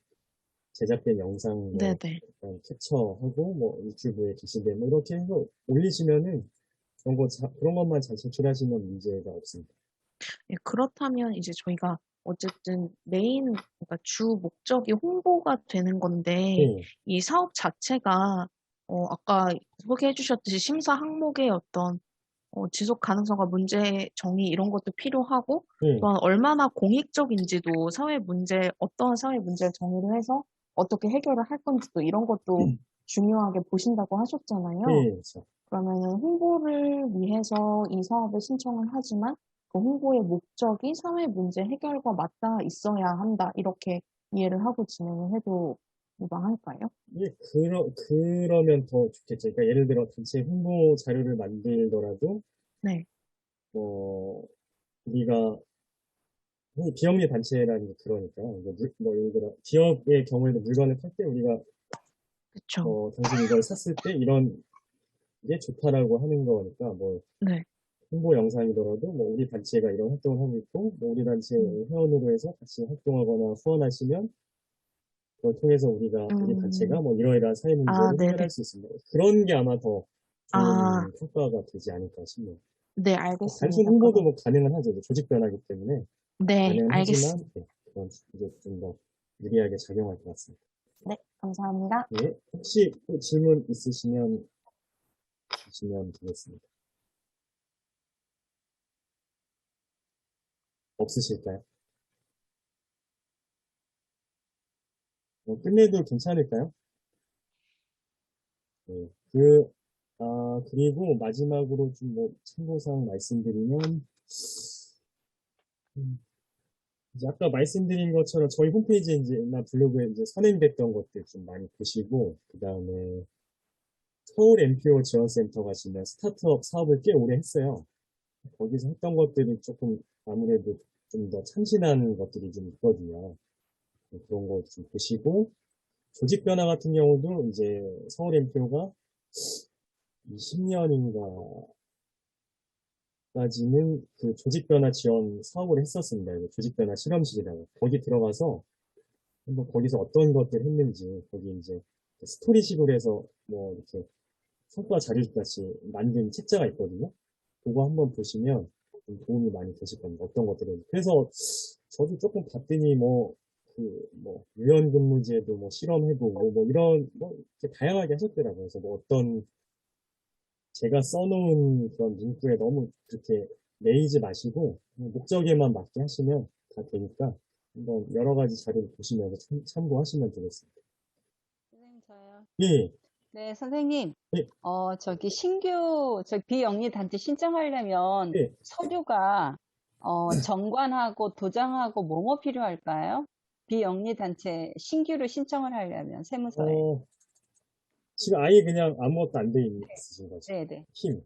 제작된 영상 네네. 약간 캡처하고 유튜브에 게시된 이렇게 해서 올리시면은 그런 것만 잘 제출하시면 문제가 없습니다. 예, 그렇다면 이제 저희가 어쨌든 그러니까 주 목적이 홍보가 되는 건데, 네. 이 사업 자체가, 아까 소개해 주셨듯이 심사 항목의 어떤, 지속 가능성과 문제 정의 이런 것도 필요하고, 네. 또한 얼마나 공익적인지도 어떠한 사회 문제를 정의를 해서 어떻게 해결을 할 건지도 이런 것도 중요하게 보신다고 하셨잖아요. 네, 그렇죠. 그러면 홍보를 위해서 이 사업에 신청을 하지만 그 홍보의 목적이 사회 문제 해결과 맞닿아 있어야 한다. 이렇게 이해를 하고 진행을 해도 무방할까요? 예, 그러면 더 좋겠죠. 그러니까 예를 들어 단체 홍보 자료를 만들더라도, 네. 우리가 비영리 단체라는 게 그러니까 예를 들어 기업의 경우에는 물건을 팔 때 우리가 그쵸. 당신이 이걸 샀을 때 이런 게 좋다라고 하는 거니까 네. 홍보 영상이더라도 우리 단체가 이런 활동을 하고 있고 우리 단체 회원으로 해서 같이 활동하거나 후원하시면 그걸 통해서 우리 단체가 이러이러한 사회 문제를 네네. 해결할 수 있습니다. 그런 게 아마 더 좋은 효과가 되지 않을까 싶네요. 네, 알겠습니다. 단순 홍보도 가능은 하죠. 조직 변화이기 때문에 네, 가능은 알겠습니다. 하지만 그건 이제 좀 더 유리하게 작용할 것 같습니다. 네, 감사합니다. 예, 혹시 또 질문 있으시면 주시면 되겠습니다. 없으실까요? 끝내도 괜찮을까요? 네. 그리고 마지막으로 좀 참고사항 말씀드리면, 이제 아까 말씀드린 것처럼 저희 홈페이지에 나 블로그에 선행됐던 것들 좀 많이 보시고, 그 다음에 서울 NPO 지원센터 가시면 스타트업 사업을 꽤 오래 했어요. 거기서 했던 것들이 조금 아무래도 좀 더 참신한 것들이 좀 있거든요. 그런 거 좀 보시고, 조직 변화 같은 경우도 이제 서울 NPO가 20년인가 까지는 그 조직 변화 지원 사업을 했었습니다. 조직 변화 실험실이라고. 거기 들어가서 한번 거기서 어떤 것들 했는지, 거기 이제 스토리식으로 해서 이렇게 성과 자료같이 만든 책자가 있거든요. 그거 한번 보시면 좀 도움이 많이 되실 겁니다. 어떤 것들은. 그래서 저도 조금 봤더니 유연근무제도 실험해보고 이런 이렇게 다양하게 하셨더라고요. 그래서 어떤 제가 써놓은 그런 문구에 너무 그렇게 매이지 마시고 목적에만 맞게 하시면 다 되니까 한번 여러 가지 자료를 보시면서 참고하시면 되겠습니다. 선생님, 저요. 예. 네, 선생님. 예. 비영리 단체 신청하려면 예. 서류가, 정관하고 도장하고 뭐뭐 필요할까요? 비영리 단체 신규로 신청을 하려면 세무서에. 지금 아예 그냥 아무것도 안 돼 있으신 거죠? 네네. 힘.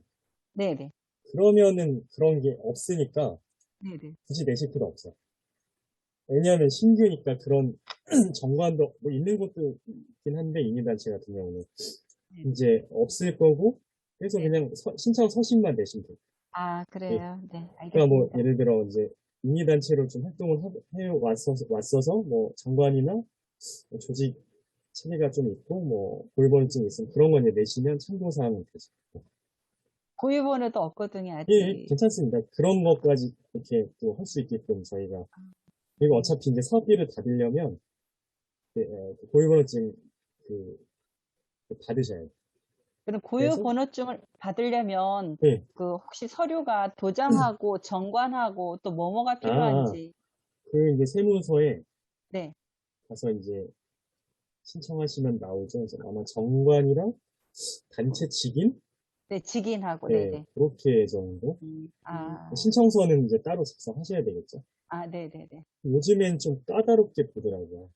네네. 그러면은 그런 게 없으니까 네네. 굳이 내실 필요 없어요. 왜냐하면 신규니까 그런 정관도 있는 것도 있긴 한데 임의단체 같은 경우는 이제 없을 거고 그래서 그냥 신청 서신만 내시면 돼요. 아, 그래요? 네, 그러니까 알겠습니다. 예를 들어 이제 임의단체로 좀 활동을 왔어서 정관이나 조직 체계가 좀 있고 고유번호증이 있으면 그런 거 이제 내시면 참고사항은 되죠. 고유번호도 없거든요, 아직. 예, 괜찮습니다. 그런 것까지 이렇게 또 할 수 있게끔 저희가. 그리고 어차피 이제 사업비를 받으려면 고유번호증 받으셔야 돼요. 그럼 고유번호증을 받으려면 네. 혹시 서류가 도장하고 정관하고 또 뭐뭐가 필요한지. 이제 세무서에 네. 가서 이제 신청하시면 나오죠. 아마 정관이랑 단체 직인 네, 직인하고, 네, 네네. 그렇게 정도? 아, 신청서는 이제 따로 작성하셔야 되겠죠. 아, 네네네. 요즘엔 좀 까다롭게 보더라고요.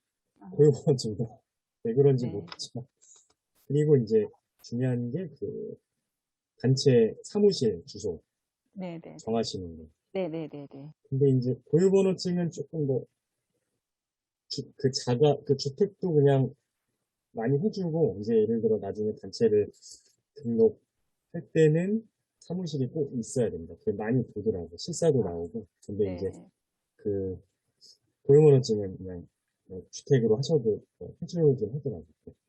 고용보험증도. 왜 그런지 네. 모르겠지만. 그리고 이제 중요한 게 그 단체 사무실 주소 네네. 정하시는 거. 네네네네. 근데 이제 고유번호증은 조금 더 그 주택도 그냥 많이 해주고, 이제 예를 들어 나중에 단체를 등록할 때는 사무실이 꼭 있어야 됩니다. 그게 많이 보더라고. 실사도 나오고. 근데 이제 네. 그 고용번호증은 그냥 주택으로 하셔도 해주긴 하더라고요.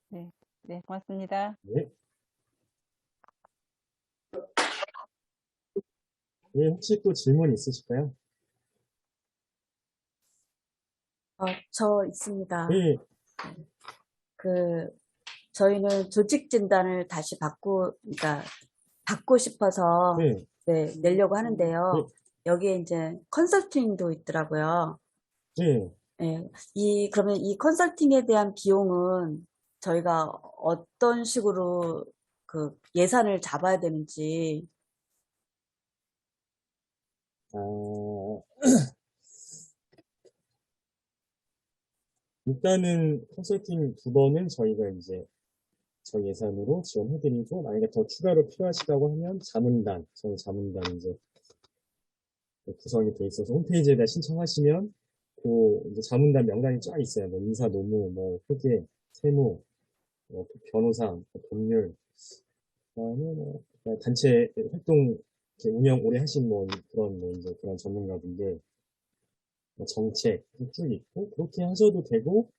네. 네, 고맙습니다. 네. 네, 혹시 또 질문 있으실까요? 저 있습니다. 네, 저희는 조직 진단을 다시 그러니까 받고 싶어서 네, 내려고 네, 하는데요. 여기에 이제 컨설팅도 있더라고요. 네. 예, 그러면 이 컨설팅에 대한 비용은 저희가 어떤 식으로 그 예산을 잡아야 되는지. 아, 일단은 컨설팅 2번은 저희가 이제 저희 예산으로 지원해드리고, 만약에 더 추가로 필요하시다고 하면 저희 자문단 이제 구성이 돼 있어서 홈페이지에다 신청하시면 그 이제 자문단 명단이 쫙 있어요. 뭐 인사, 노무, 뭐 회계, 세무, 뭐 변호사, 뭐 법률, 그다음에 뭐 단체 활동 이렇게 운영 오래 하신 뭐 그런 뭐 이제 그런 전문가분들, 뭐 정책 쭉 있고 그렇게 하셔도 되고,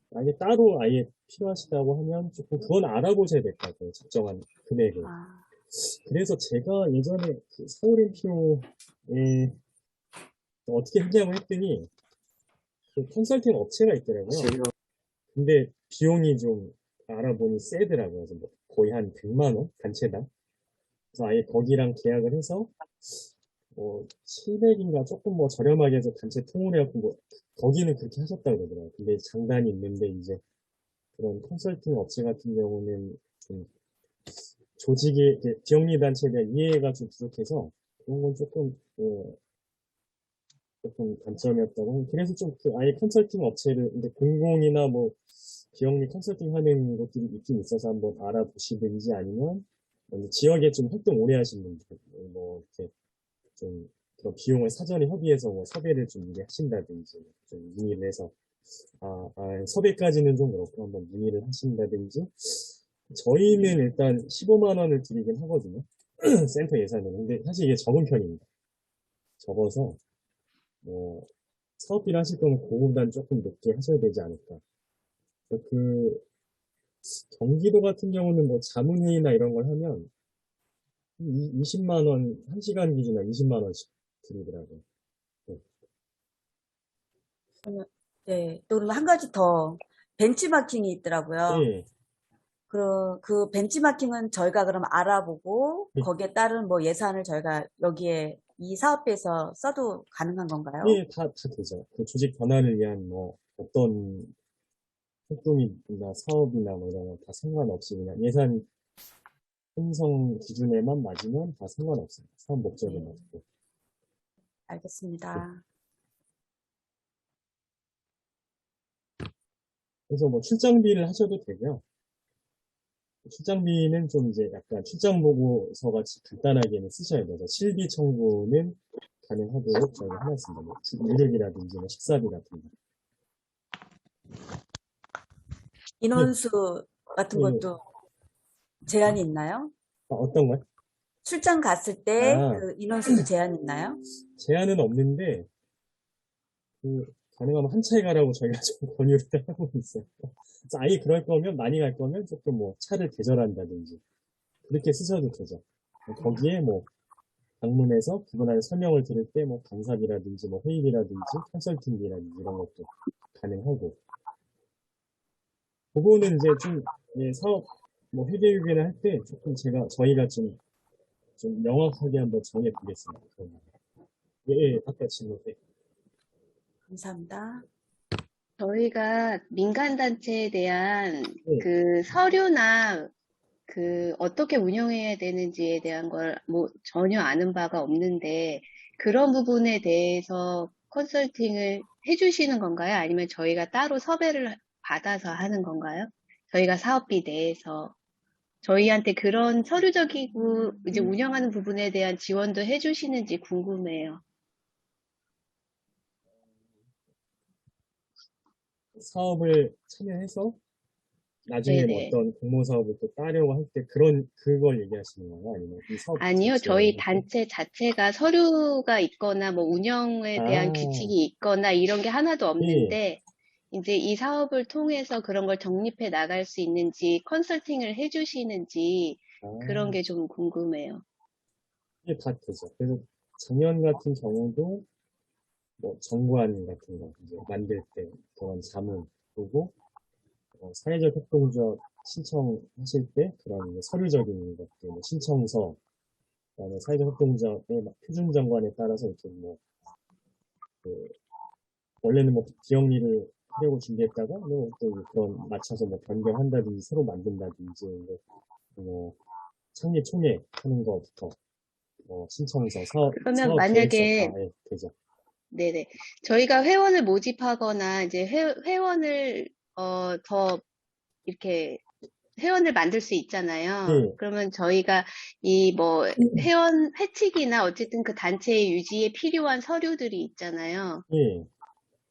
만약에 따로 아예 필요하시다고 하면 조금 그건 알아보셔야 될 것 같아요. 적정한 금액을. 그래서 제가 예전에 그 서울인피오에 어떻게 하냐고 했더니 그 컨설팅 업체가 있더라고요. 근데 비용이 좀 알아보니 세더라고요. 그래서 뭐 거의 한 100만 원 단체당. 그래서 아예 거기랑 계약을 해서 뭐 700인가 조금 뭐 저렴하게 해서 단체 통으로 해갖고 뭐 거기는 그렇게 하셨다고 그러더라고요. 근데 장단이 있는데 이제 그런 컨설팅 업체 같은 경우는 좀 조직이 비영리 단체에 대한 이해가 좀 부족해서 그런 건 조금 단점이었다고. 그래서 좀 아예 컨설팅 업체를 근데 공공이나 뭐 비영리 컨설팅 하는 것들이 있긴 있어서 한번 알아보시든지, 아니면 지역에 좀 활동 오래 하신 분들 뭐 이렇게 좀 그런 비용을 사전에 협의해서 뭐 섭외를 좀 미리 하신다든지, 좀 문의를 해서 섭외까지는 좀 그렇고 한번 문의를 하신다든지. 저희는 일단 15만 원을 드리긴 하거든요. 센터 예산은. 근데 사실 이게 적은 편입니다. 적어서 뭐 사업비를 하실 거면 그거보다는 조금 높게 하셔야 되지 않을까. 그 경기도 같은 경우는 뭐 자문회의나 이런 걸 하면 20만 원, 1시간 기준으로 20만 원씩 드리더라고요. 네, 또 그러면 한 가지 더 벤치마킹이 있더라고요. 네, 그 벤치마킹은 저희가 그럼 알아보고 네. 거기에 따른 뭐 예산을 저희가 여기에 이 사업비에서 써도 가능한 건가요? 네, 다 되죠. 그 조직 변화를 위한 뭐 어떤 활동이나 사업이나 뭐 이런 거 다 상관없이 그냥 예산 편성 기준에만 맞으면 다 상관없습니다. 사업 목적에 맞고. 알겠습니다. 그래서 뭐 출장비를 하셔도 되고요. 출장비는 좀 이제 약간 출장 보고서 같이 간단하게는 쓰셔야 돼서 실비 청구는 가능하도록 저희가 해놨습니다. 뭐 유류비라든지 뭐 식사비 같은 거. 인원수 같은 네. 것도 제한이 있나요? 어떤 거요? 출장 갔을 때 아. 그 인원수도 제한이 있나요? 제한은 없는데 가능하면 한 차에 가라고 저희가 좀 권유를 하고 있어요. 그래서 아예 그럴 거면 많이 갈 거면 조금 뭐 차를 계절한다든지 그렇게 쓰셔도 되죠. 거기에 뭐 방문해서 그분한테 설명을 들을 때 뭐 강사비라든지 뭐 회의비라든지 컨설팅비라든지 이런 것도 가능하고. 그거는 이제 좀 사업 뭐 회계유기나 할 때 조금 저희가 좀 명확하게 한번 정해 보겠습니다. 예, 아까 질문. 감사합니다. 저희가 민간단체에 대한 네. 그 서류나 어떻게 운영해야 되는지에 대한 걸 뭐 전혀 아는 바가 없는데, 그런 부분에 대해서 컨설팅을 해주시는 건가요? 아니면 저희가 따로 섭외를 받아서 하는 건가요? 저희가 사업비 내에서 저희한테 그런 서류적이고 이제 운영하는 부분에 대한 지원도 해주시는지 궁금해요. 사업을 참여해서 나중에 뭐 네네. 어떤 공모 사업을 또 따려고 할 때 그걸 얘기하시는 건가요? 아니면 이 사업 아니요, 자체를 저희 할 때? 단체 자체가 서류가 있거나 뭐 운영에 대한 아, 규칙이 있거나 이런 게 하나도 예. 없는데, 이제 이 사업을 통해서 그런 걸 정립해 나갈 수 있는지 컨설팅을 해주시는지 그런 아, 게 좀 궁금해요. 이게 다 되죠. 그래서 작년 같은 경우도 뭐 정관 같은 거 이제 만들 때 그런 자문 그리고 사회적 협동조합 신청하실 때 그런 이제 서류적인 것들, 뭐 신청서, 그다음에 사회적 협동조합의 막 표준 정관에 따라서 이렇게 뭐 그 원래는 뭐 기억리를 하려고 준비했다가 뭐또 그런 맞춰서 뭐 변경한다든지 새로 만든다든지 뭐 창립 총회 하는 거부터 신청서, 그러면 사업 계획서 다 만약에, 되죠. 네네. 저희가 회원을 모집하거나 이제 회원을, 더 이렇게 회원을 만들 수 있잖아요. 네, 그러면 저희가 회원 회칙이나 어쨌든 그 단체의 유지에 필요한 서류들이 있잖아요. 예.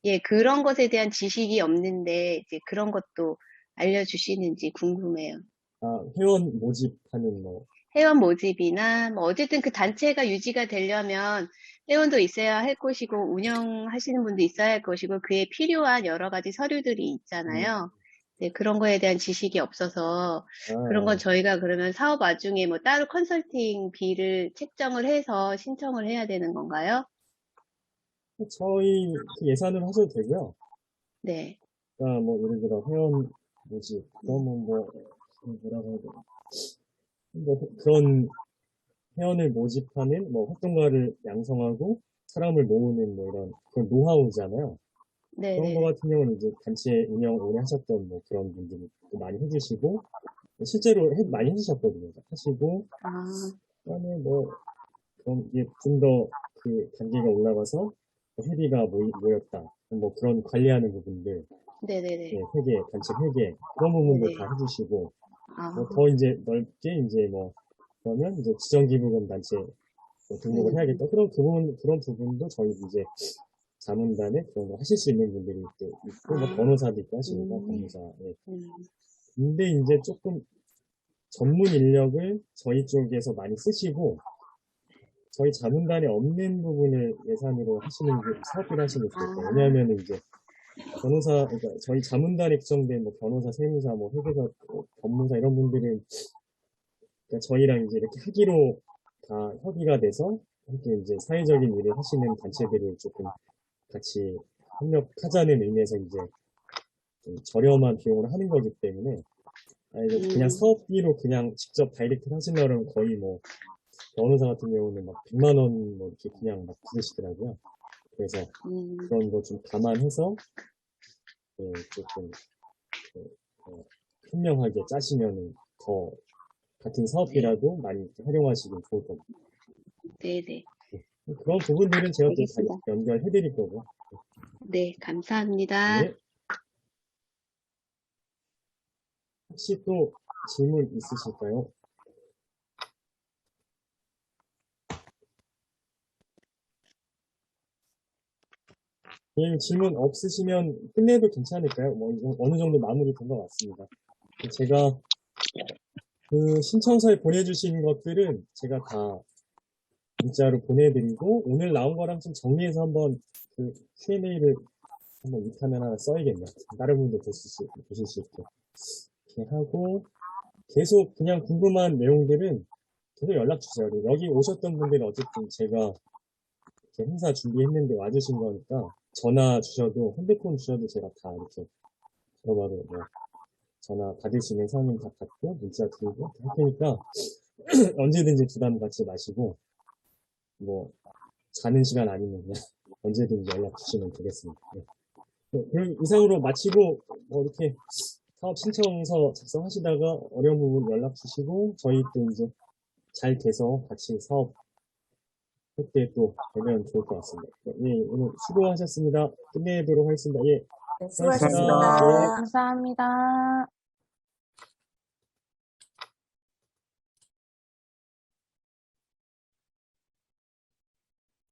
예, 그런 것에 대한 지식이 없는데, 이제 그런 것도 알려주시는지 궁금해요. 아, 회원 모집하는 회원 모집이나, 뭐, 어쨌든 그 단체가 유지가 되려면 회원도 있어야 할 것이고, 운영하시는 분도 있어야 할 것이고, 그에 필요한 여러 가지 서류들이 있잖아요. 네, 그런 거에 대한 지식이 없어서, 그런 건 저희가 그러면 사업 와중에 뭐 따로 컨설팅 비를 책정을 해서 신청을 해야 되는 건가요? 저희 그 예산으로 하셔도 되고요. 네. 그러니까 뭐 예를 들어 회원 모집, 그러면 뭐라고 해야 되나. 그런 회원을 모집하는 활동가를 양성하고 사람을 모으는 이런 그런 노하우잖아요. 그런 거 네네. 같은 경우는 이제 단체 운영 오래 하셨던 그런 분들이 또 많이 해주시고, 실제로 많이 해주셨거든요. 하시고, 아, 그다음에 그럼 이게 좀 더 그 단계가 올라가서 회비가 모였다. 그런 관리하는 부분들, 네네네. 예, 단체 회계, 그런 부분도 네네. 다 해주시고, 아, 더 이제 넓게 이제 그러면 이제 지정기부금 단체 등록을 해야겠다. 그런 부분도 저희 이제 자문단에 그런 거 하실 수 있는 분들이 또 있고, 변호사도 있고 하시니까, 변호사. 예. 근데 이제 조금 전문 인력을 저희 쪽에서 많이 쓰시고, 저희 자문단에 없는 부분을 예산으로 하시는 게, 사업비를 하시는 게 좋을 거예요. 왜냐하면 이제 그러니까 저희 자문단에 구성된 변호사, 세무사, 회계사, 법무사 이런 분들은 그러니까 저희랑 이제 이렇게 하기로 다 협의가 돼서 함께 이제 사회적인 일을 하시는 단체들을 조금 같이 협력하자는 의미에서 이제 좀 저렴한 비용으로 하는 거기 때문에 그냥 사업비로 그냥 직접 다이렉트 하시려면 거의 변호사 같은 경우는 막 100만 원 이렇게 그냥 막 부르시더라고요. 그래서 그런 거 좀 감안해서 조금 현명하게 짜시면 더 같은 사업비라도 많이 활용하시면 좋을 겁니다. 네네. 그런 부분들은 제가 또 다 알겠습니다. 연결해 드릴 거고. 네, 감사합니다. 네. 혹시 또 질문 있으실까요? 질문 없으시면 끝내도 괜찮을까요? 어느 정도 마무리 된 것 같습니다. 제가 그 신청서에 보내주신 것들은 제가 다 문자로 보내드리고, 오늘 나온 거랑 좀 정리해서 한번 그 Q&A를 한번 위탄을 하나 써야겠네요. 다른 분들 보실 수 있게. 이렇게 하고, 계속 그냥 궁금한 내용들은 계속 연락 주세요. 여기 오셨던 분들은 어쨌든 제가 이렇게 행사 준비했는데 와주신 거니까 전화 주셔도, 핸드폰 주셔도 제가 다 이렇게 바로바로 전화 받을 수 있는 상황은 다 받고 문자 드리고 할 테니까 언제든지 부담 갖지 마시고 자는 시간 아니면 그냥 언제든지 연락 주시면 되겠습니다. 네. 그럼 이상으로 마치고 이렇게 사업 신청서 작성하시다가 어려운 부분 연락 주시고 저희 또 이제 잘 돼서 같이 사업 그때 또 되면 좋을 것 같습니다. 예, 오늘 수고하셨습니다. 끝내도록 하겠습니다. 예, 네, 수고하셨습니다. 수고하셨습니다. 예. 감사합니다.